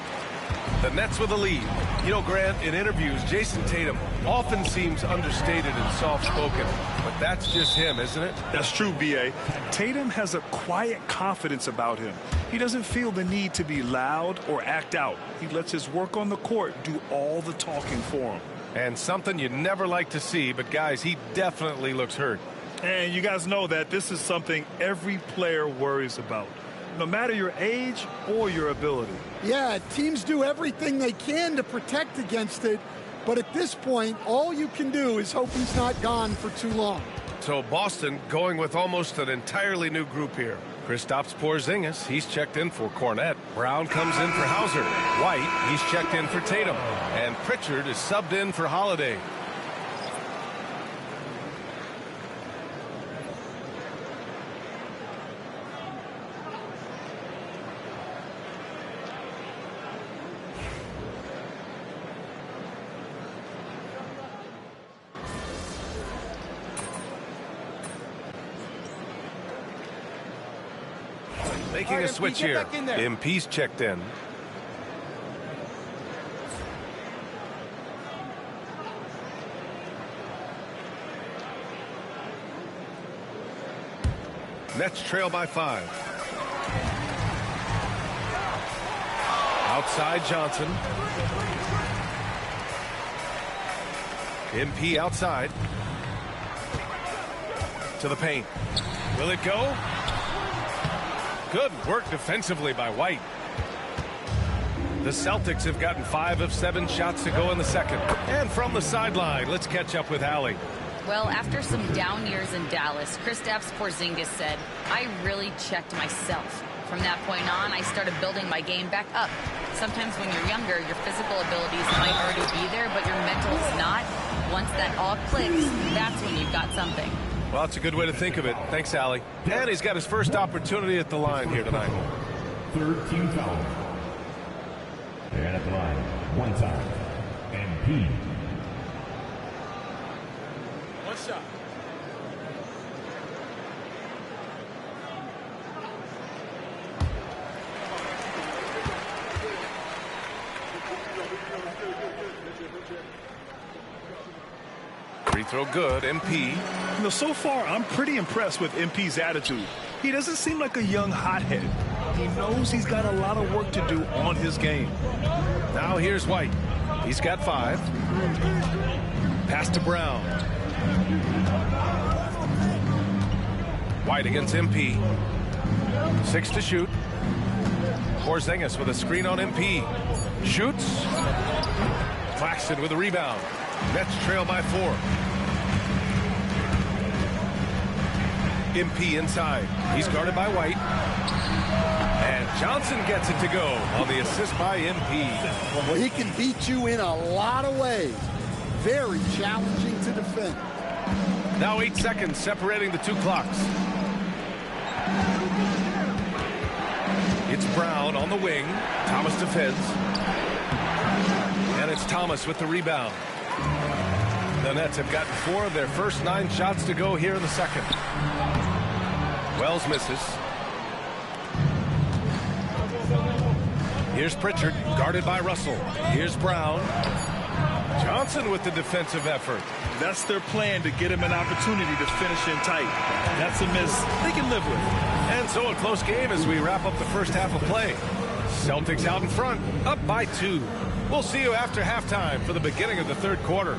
The Nets with the lead. You know, Grant, in interviews, Jason Tatum often seems understated and soft-spoken. But that's just him, isn't it? That's true, B.A. Tatum has a quiet confidence about him. He doesn't feel the need to be loud or act out. He lets his work on the court do all the talking for him. And something you never like to see, but guys, he definitely looks hurt. And you guys know that this is something every player worries about, no matter your age or your ability. Yeah, teams do everything they can to protect against it, but at this point, all you can do is hope he's not gone for too long. So Boston going with almost an entirely new group here. Kristaps Porzingis, he's checked in for Cornette. Brown comes in for Hauser. White, he's checked in for Tatum. And Pritchard is subbed in for Holiday. Making a switch here. MP's checked in. Nets trail by 5. Outside Johnson. MP outside. To the paint. Will it go? Good work defensively by White. The Celtics have gotten 5 of 7 shots to go in the second. And from the sideline, let's catch up with Allie. Well, after some down years in Dallas, Kristaps Porzingis said, I really checked myself. From that point on, I started building my game back up. Sometimes when you're younger, your physical abilities might already be there, but your mental is not. Once that all clicks, that's when you've got something. Well, that's a good way to think of it. Thanks, Allie. And he's got his first opportunity at the line here tonight. Third team foul. And at the line, one time, MP. One shot. Free throw good, MP. You know, so far, I'm pretty impressed with MP's attitude. He doesn't seem like a young hothead. He knows he's got a lot of work to do on his game. Now here's White. He's got 5. Pass to Brown. White against MP. 6 to shoot. Porzingis with a screen on MP. Shoots. Claxton with a rebound. Nets trail by 4. MP inside. He's guarded by White. And Johnson gets it to go on the assist by MP. Well, he can beat you in a lot of ways. Very challenging to defend. Now 8 seconds separating the two clocks. It's Brown on the wing. Thomas defends. And it's Thomas with the rebound. The Nets have gotten 4 of their first 9 shots to go here in the second. Wells misses. Here's Pritchard, guarded by Russell. Here's Brown. Johnson with the defensive effort. That's their plan, to get him an opportunity to finish in tight. That's a miss they can live with. And so a close game as we wrap up the first half of play. Celtics out in front, up by 2. We'll see you after halftime for the beginning of the third quarter.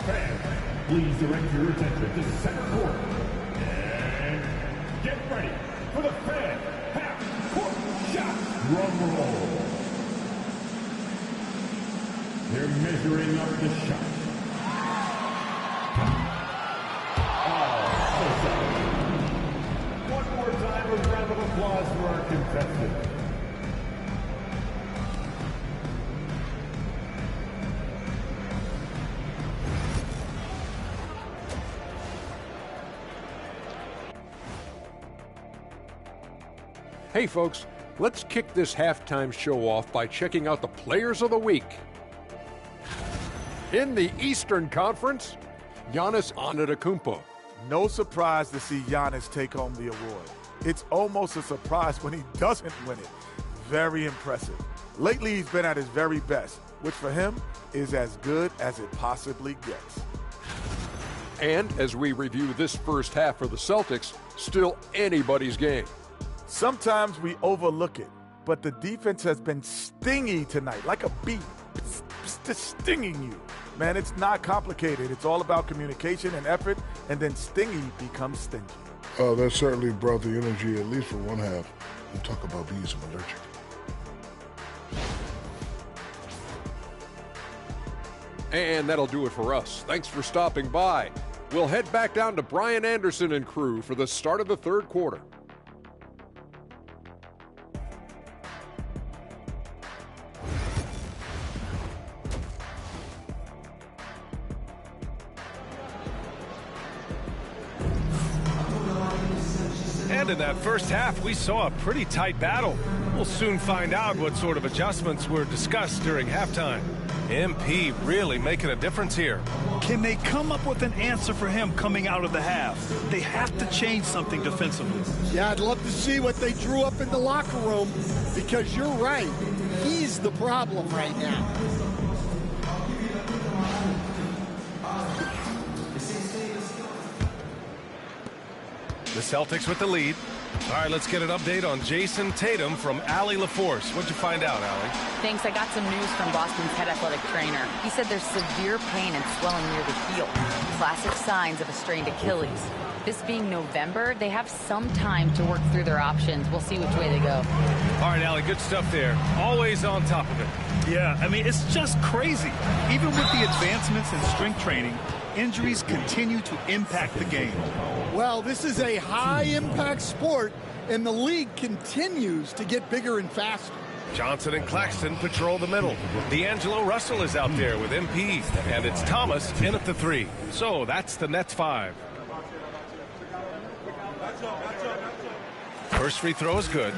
Fans, please direct your attention to the second quarter. And get ready for the fan half-court shot. Drum roll. They're measuring up the shot. One more time, a round of applause for our contestants. Hey folks, let's kick this halftime show off by checking out the Players of the Week. In the Eastern Conference, Giannis Antetokounmpo. No surprise to see Giannis take home the award. It's almost a surprise when he doesn't win it. Very impressive. Lately, he's been at his very best, which for him is as good as it possibly gets. And as we review this first half for the Celtics, still anybody's game. Sometimes we overlook it, but the defense has been stingy tonight, like a bee, just stinging you. Man, it's not complicated. It's all about communication and effort, and then stingy becomes stingy. That certainly brought the energy, at least for one half. We'll talk about bees, I'm allergic. And that'll do it for us. Thanks for stopping by. We'll head back down to Brian Anderson and crew for the start of the third quarter. And in that first half, we saw a pretty tight battle. We'll soon find out what sort of adjustments were discussed during halftime. MP really making a difference here. Can they come up with an answer for him coming out of the half? They have to change something defensively. Yeah, I'd love to see what they drew up in the locker room, because you're right. He's the problem right now. The Celtics with the lead. All right, let's get an update on Jason Tatum from Allie LaForce. What'd you find out, Allie? Thanks. I got some news from Boston's head athletic trainer. He said there's severe pain and swelling near the heel. Classic signs of a strained Achilles. This being November, they have some time to work through their options. We'll see which way they go. All right, Allie, good stuff there. Always on top of it. Yeah, I mean, it's just crazy. Even with the advancements in strength training, injuries continue to impact the game. Well, this is a high-impact sport, and the league continues to get bigger and faster. Johnson and Claxton patrol the middle. D'Angelo Russell is out there with MP, and it's Thomas in at the 3. So that's the Nets 5. First free throw is good.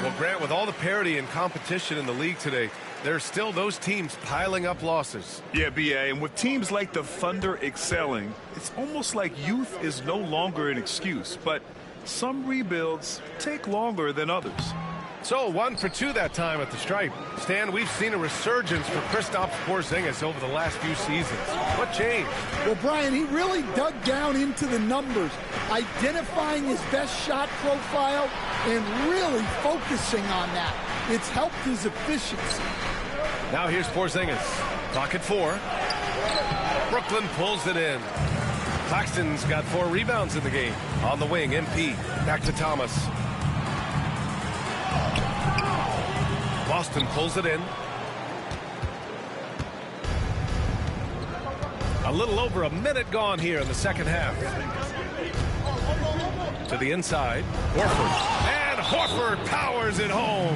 Well, Grant, with all the parity and competition in the league today, there are still those teams piling up losses. Yeah, B.A., and with teams like the Thunder excelling, it's almost like youth is no longer an excuse, but some rebuilds take longer than others. So 1 for 2 that time at the stripe. Stan, we've seen a resurgence for Kristaps Porzingis over the last few seasons. What changed? Well, Brian, he really dug down into the numbers, identifying his best shot profile and really focusing on that. It's helped his efficiency. Now here's Porzingis. Clock at 4. Brooklyn pulls it in. Claxton's got 4 rebounds in the game. On the wing, MP. Back to Thomas. Boston pulls it in. A little over a minute gone here in the second half. To the inside, Horford. And Horford powers it home.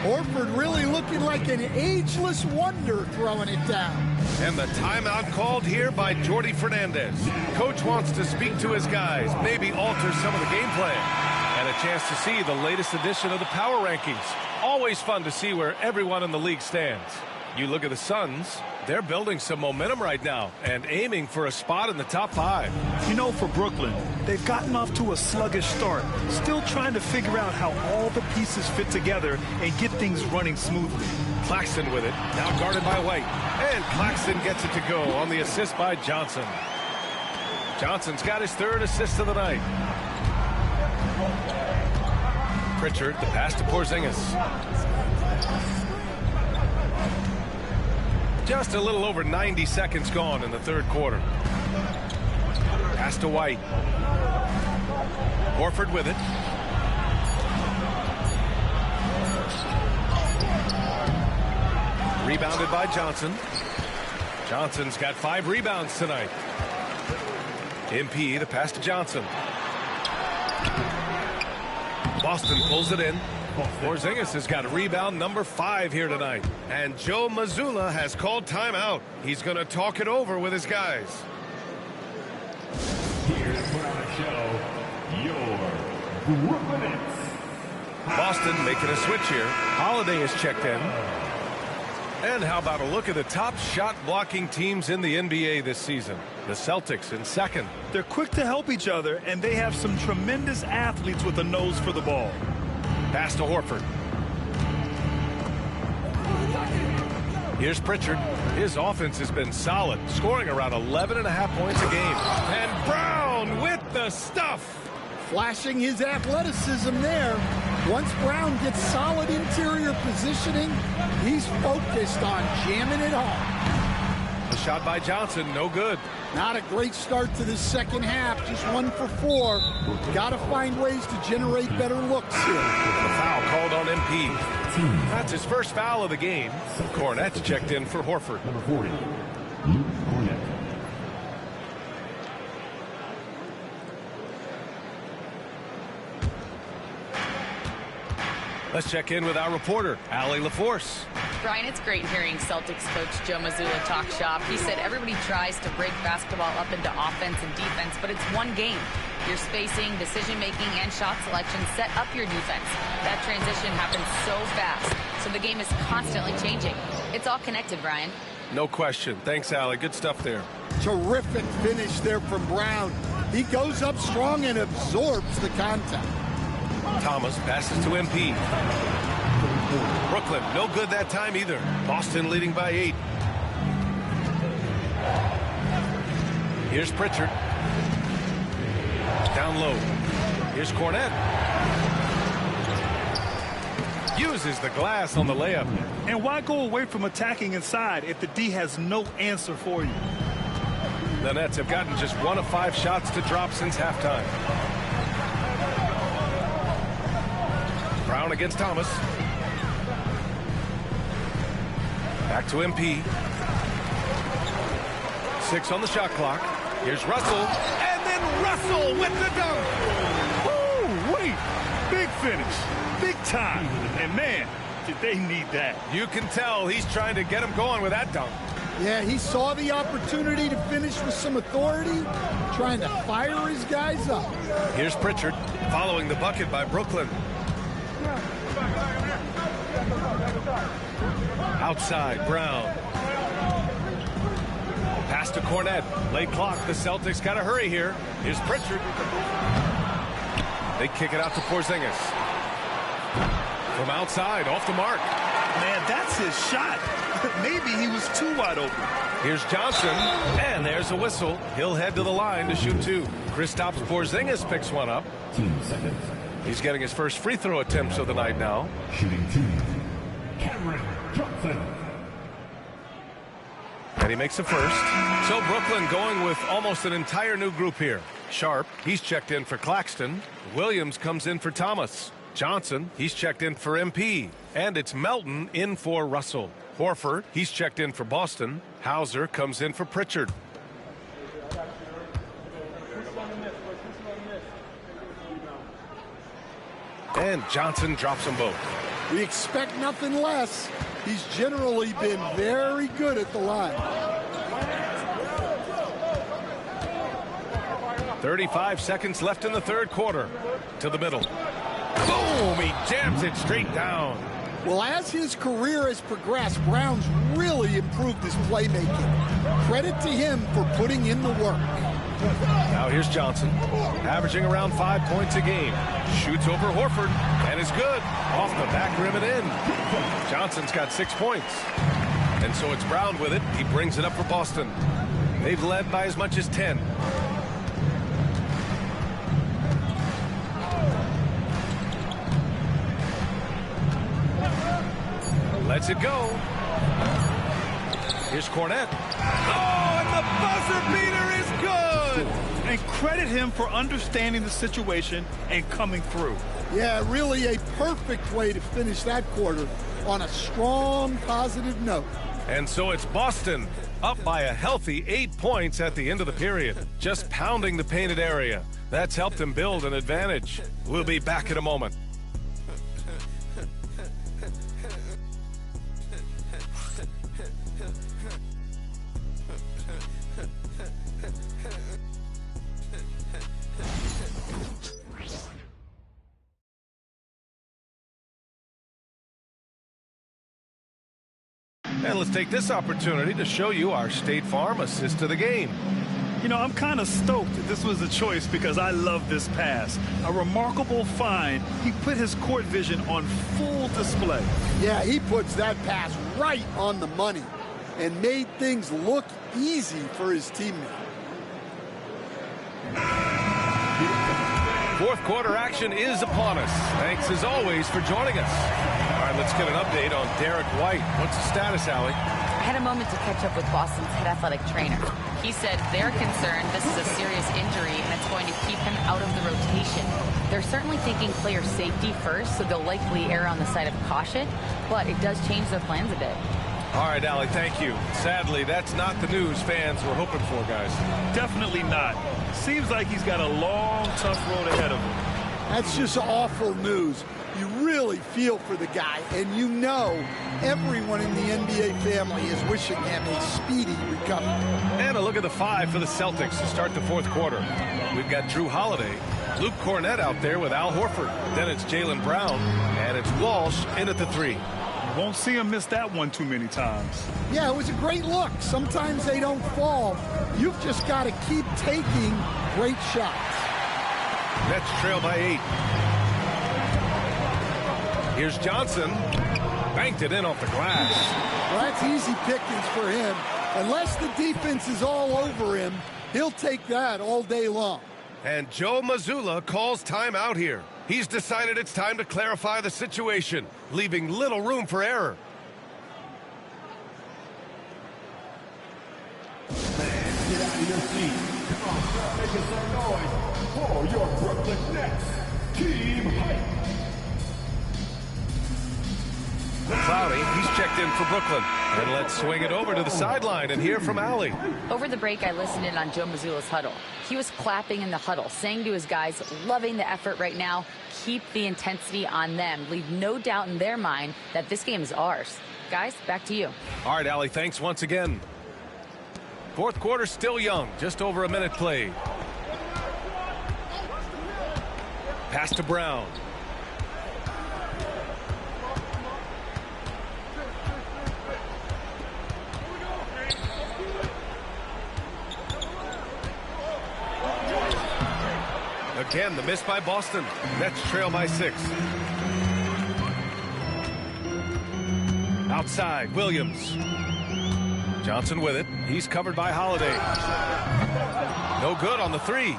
Horford really looking like an ageless wonder throwing it down. And the timeout called here by Jordy Fernandez. Coach wants to speak to his guys, maybe alter some of the game plan. And a chance to see the latest edition of the power rankings. Always fun to see where everyone in the league stands. You look at the Suns, they're building some momentum right now and aiming for a spot in the top 5. You know, for Brooklyn, they've gotten off to a sluggish start, still trying to figure out how all the pieces fit together and get things running smoothly. Claxton with it, now guarded by White. And Claxton gets it to go on the assist by Johnson. Johnson's got his 3rd assist of the night. Pritchard, the pass to Porzingis. Just a little over 90 seconds gone in the 3rd quarter. Pass to White. Horford with it. Rebounded by Johnson. Johnson's got 5 rebounds tonight. MP, the pass to Johnson. Boston pulls it in. Porzingis has got rebound number 5 here tonight. And Joe Mazzulla has called timeout. He's going to talk it over with his guys. Here's put on a show, your Brooklyn Nets. Boston making a switch here. Holiday is checked in. And how about a look at the top shot blocking teams in the NBA this season? The Celtics in 2nd. They're quick to help each other, and they have some tremendous athletes with a nose for the ball. Pass to Horford. Here's Pritchard. His offense has been solid, scoring around 11.5 points a game. And Brown with the stuff. Flashing his athleticism there. Once Brown gets solid interior positioning, he's focused on jamming it home. The shot by Johnson, no good. Not a great start to this second half, just 1 for 4. Got to find ways to generate better looks here. The foul called on MP. That's his first foul of the game. Cornette's checked in for Horford. Number 40, Luke Cornett. Let's check in with our reporter, Allie LaForce. Brian, it's great hearing Celtics coach Joe Mazzulla talk shop. He said everybody tries to break basketball up into offense and defense, but it's one game. Your spacing, decision-making, and shot selection set up your defense. That transition happens so fast, so the game is constantly changing. It's all connected, Brian. No question. Thanks, Allie. Good stuff there. Terrific finish there from Brown. He goes up strong and absorbs the contact. Thomas passes to MP. Brooklyn, no good that time either. Boston leading by 8. Here's Pritchard. Down low. Here's Cornette. Uses the glass on the layup. And why go away from attacking inside if the D has no answer for you? The Nets have gotten just 1 of 5 shots to drop since halftime. Brown against Thomas. Back to MP. 6 on the shot clock. Here's Russell. And then Russell with the dunk. Woo, wait. Big finish. Big time. And man, did they need that. You can tell he's trying to get him going with that dunk. Yeah, he saw the opportunity to finish with some authority, trying to fire his guys up. Here's Pritchard following the bucket by Brooklyn. Outside, Brown. Pass to Cornette. Late clock. The Celtics got to hurry here. Here's Pritchard. They kick it out to Porzingis. From outside, off the mark. Man, that's his shot. Maybe he was too wide open. Here's Johnson, and there's a whistle. He'll head to the line to shoot 2. Kristaps Porzingis picks one up. 2 seconds. He's getting his first free throw attempts of the night now. Shooting 2. Cameron Johnson. And he makes the first. So Brooklyn going with almost an entire new group here. Sharp, he's checked in for Claxton. Williams comes in for Thomas. Johnson, he's checked in for MP. And it's Melton in for Russell. Horford, he's checked in for Boston. Hauser comes in for Pritchard. And Johnson drops them both. We expect nothing less. He's generally been very good at the line. 35 seconds left in the third quarter. To the middle. Boom! He jams it straight down. Well, as his career has progressed, Brown's really improved his playmaking. Credit to him for putting in the work. Now here's Johnson, averaging around 5 points a game. Shoots over Horford, and is good. Off the back rim and in. Johnson's got 6 points. And so it's Brown with it. He brings it up for Boston. They've led by as much as 10. Lets it go. Here's Cornette. Oh, and the buzzer beater is good. And credit him for understanding the situation and coming through. Yeah, really a perfect way to finish that quarter on a strong, positive note. And so it's Boston up by a healthy 8 points at the end of the period. Just pounding the painted area. That's helped him build an advantage. We'll be back in a moment. And let's take this opportunity to show you our State Farm assist to the game. You know, I'm kind of stoked that this was a choice because I love this pass. A remarkable find. He put his court vision on full display. Yeah, he puts that pass right on the money and made things look easy for his teammate. Fourth quarter action is upon us. Thanks as always for joining us. All right, let's get an update on Derek White. What's the status, Allie? I had a moment to catch up with Boston's head athletic trainer. He said they're concerned this is a serious injury and it's going to keep him out of the rotation. They're certainly thinking player safety first, so they'll likely err on the side of caution, but it does change their plans a bit. All right, Allie, thank you. Sadly, that's not the news fans were hoping for, guys. Definitely not. Seems like he's got a long, tough road ahead of him. That's just awful news. You really feel for the guy, and you know everyone in the NBA family is wishing him a speedy recovery. And a look at the 5 for the Celtics to start the fourth quarter. We've got Drew Holiday, Luke Cornette out there with Al Horford. Then it's Jaylen Brown, and it's Walsh in at the 3. Won't see him miss that one too many times. Yeah, it was a great look. Sometimes they don't fall. You've just got to keep taking great shots. Nets trail by 8. Here's Johnson. Banked it in off the glass. Well, that's easy pickings for him. Unless the defense is all over him, he'll take that all day long. And Joe Mazzulla calls timeout here. He's decided it's time to clarify the situation, leaving little room for error. Get out of your seat. Come on, start making some noise for your Brooklyn Nets. Team Hype. Cloudy, he's checked in for Brooklyn. And let's swing it over to the sideline and hear from Allie. Over the break, I listened in on Joe Mazzulla's huddle. He was clapping in the huddle, saying to his guys, loving the effort right now, keep the intensity on them. Leave no doubt in their mind that this game is ours. Guys, back to you. All right, Allie, thanks once again. Fourth quarter still young, just over a minute played. Pass to Brown. Again, the miss by Boston. Nets trail by 6. Outside, Williams. Johnson with it. He's covered by Holiday. No good on the 3.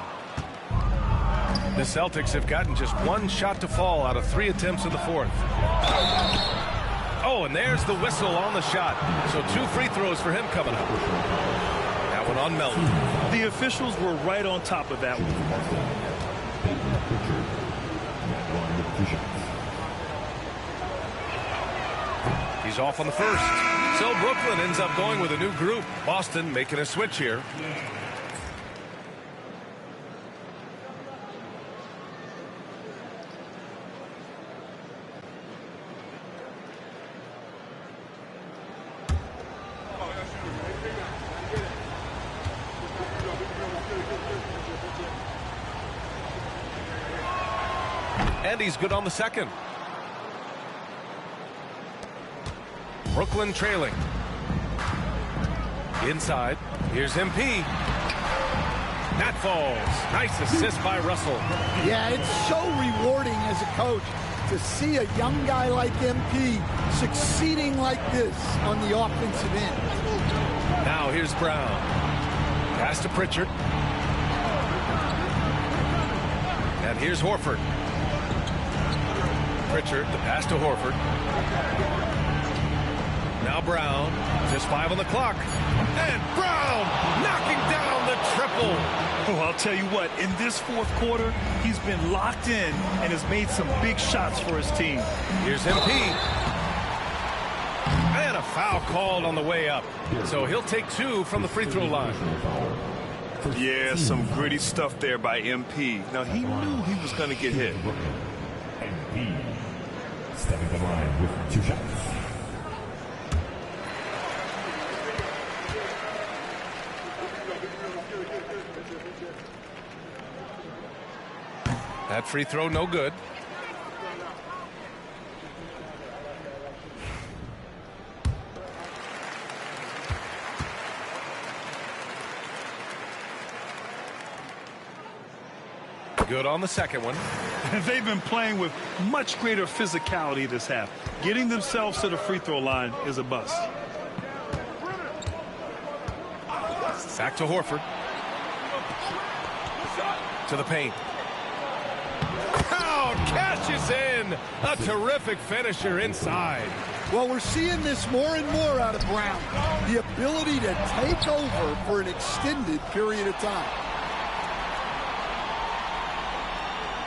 The Celtics have gotten just one shot to fall out of 3 attempts in the fourth. Oh, and there's the whistle on the shot. So 2 free throws for him coming up. That one on Melton. The officials were right on top of that one. He's off on the first. So Brooklyn ends up going with a new group. Boston making a switch here. And he's good on the second. Brooklyn trailing. Inside. Here's MP. That falls. Nice assist by Russell. Yeah, it's so rewarding as a coach to see a young guy like MP succeeding like this on the offensive end. Now here's Brown. Pass to Pritchard. And here's Horford. Pritchard, the pass to Horford. Now Brown, just 5 on the clock. And Brown knocking down the triple. Oh, I'll tell you what, in this fourth quarter, he's been locked in and has made some big shots for his team. Here's MP. And a foul called on the way up. So he'll take 2 from the free throw line. Yeah, some gritty stuff there by MP. Now, he knew he was going to get hit. MP stepping the line with 2 shots. That free throw no good. Good on the second one. They've been playing with much greater physicality this half. Getting themselves to the free throw line is a bust. Back to Horford. To the paint. Crowd cashes in. A terrific finisher inside. Well, we're seeing this more and more out of Brown. The ability to take over for an extended period of time.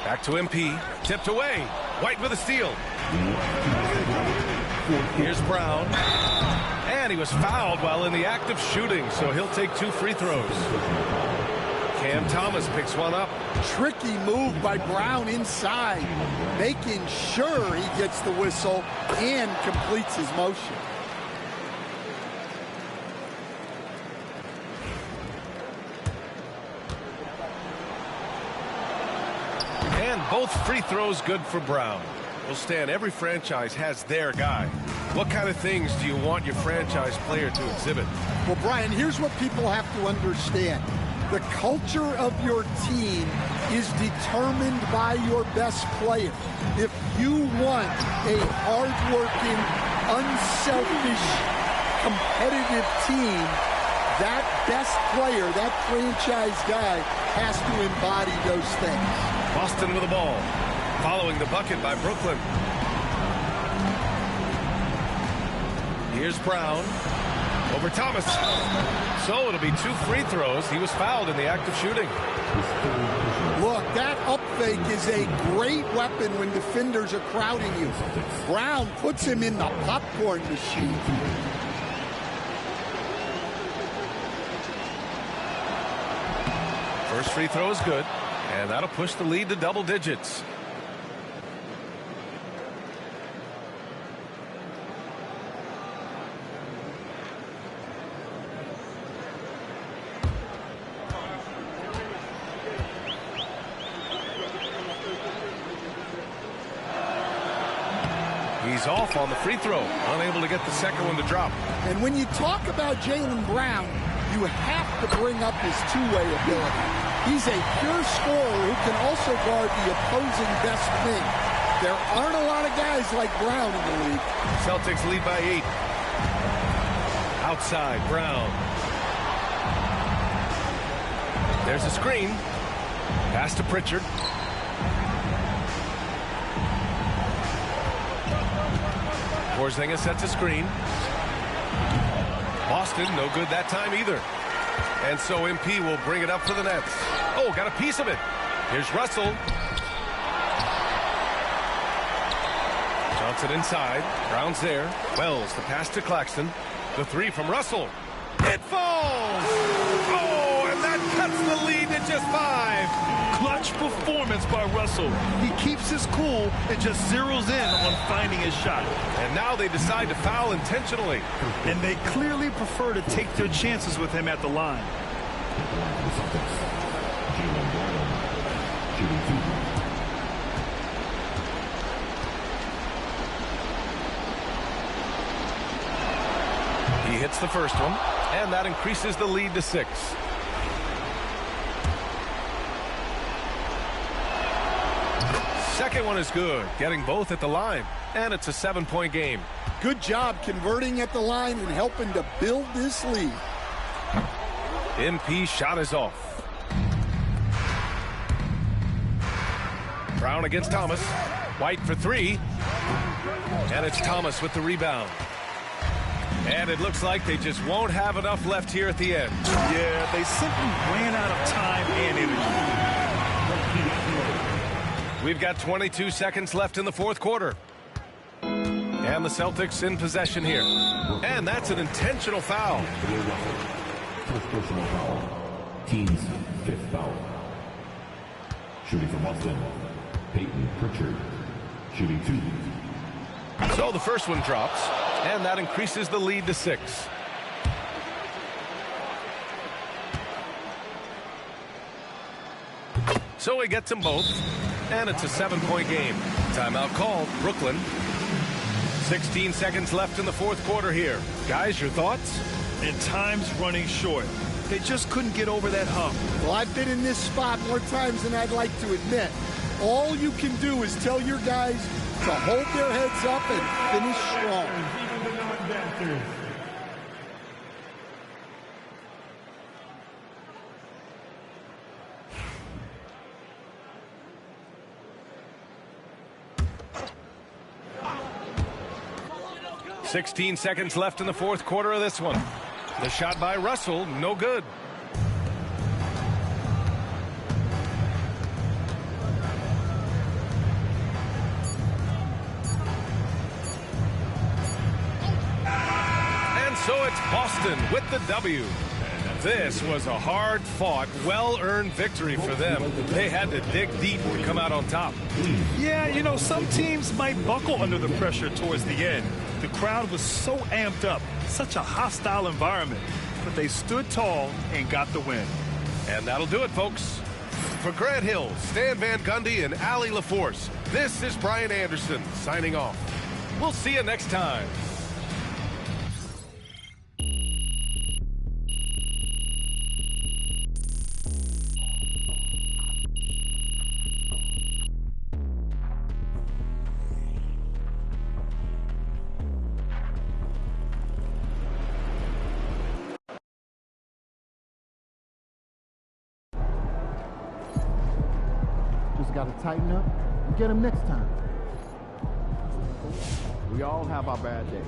Back to MP. Tipped away. White with a steal. Here's Brown. And he was fouled while in the act of shooting, so he'll take 2 free throws. Cam Thomas picks one up. Tricky move by Brown inside, making sure he gets the whistle and completes his motion. And both free throws good for Brown. Well, Stan, every franchise has their guy. What kind of things do you want your franchise player to exhibit? Well, Brian, here's what people have to understand. The culture of your team is determined by your best player. If you want a hardworking, unselfish, competitive team, that best player, that franchise guy, has to embody those things. Boston with the ball, following the bucket by Brooklyn. Here's Brown. Over Thomas. So it'll be 2 free throws. He was fouled in the act of shooting. Look, that up fake is a great weapon when defenders are crowding you. Brown puts him in the popcorn machine. First free throw is good, and that'll push the lead to double digits. He's off on the free throw, unable to get the second one to drop. And when you talk about Jaylen Brown, you have to bring up his two-way ability. He's a pure scorer who can also guard the opposing best wing. There aren't a lot of guys like Brown in the league. Celtics lead by 8. Outside, Brown. There's a screen. Pass to Pritchard. Porzingis sets a screen. Boston, no good that time either. And so MP will bring it up for the Nets. Oh, got a piece of it. Here's Russell. Johnson inside. Brown's there. Wells, the pass to Claxton. The 3 from Russell. It falls! Oh, and that cuts the lead to just 5. Clutch performance by Russell. He keeps his cool and just zeroes in on finding his shot. And now they decide to foul intentionally. And they clearly prefer to take their chances with him at the line. hits the first one, and that increases the lead to 6. Second one is good, getting both at the line, and it's a 7-point game. Good job converting at the line and helping to build this lead. MP shot is off. Brown against Thomas. White for 3. And it's Thomas with the rebound. And it looks like they just won't have enough left here at the end. Yeah, they simply ran out of time and energy. We've got 22 seconds left in the fourth quarter. And the Celtics in possession here. And that's an intentional foul. First personal foul. Team's 5th foul. Shooting from Boston, Peyton Pritchard. Shooting 2. So the first one drops, and that increases the lead to 6. So he gets them both, and it's a 7-point game. Timeout called, Brooklyn. 16 seconds left in the fourth quarter here. Guys, your thoughts? And time's running short. They just couldn't get over that hump. Well, I've been in this spot more times than I'd like to admit. All you can do is tell your guys to hold their heads up and finish strong. 16 seconds left in the fourth quarter of this one. The shot by Russell, no good. And so it's Boston with the W. This was a hard-fought, well-earned victory for them. They had to dig deep to come out on top. Yeah, you know, some teams might buckle under the pressure towards the end. The crowd was so amped up, such a hostile environment. But they stood tall and got the win. And that'll do it, folks. For Grant Hill, Stan Van Gundy, and Allie LaForce, this is Brian Anderson signing off. We'll see you next time. Just got to tighten up and get them next time. We all have our bad days.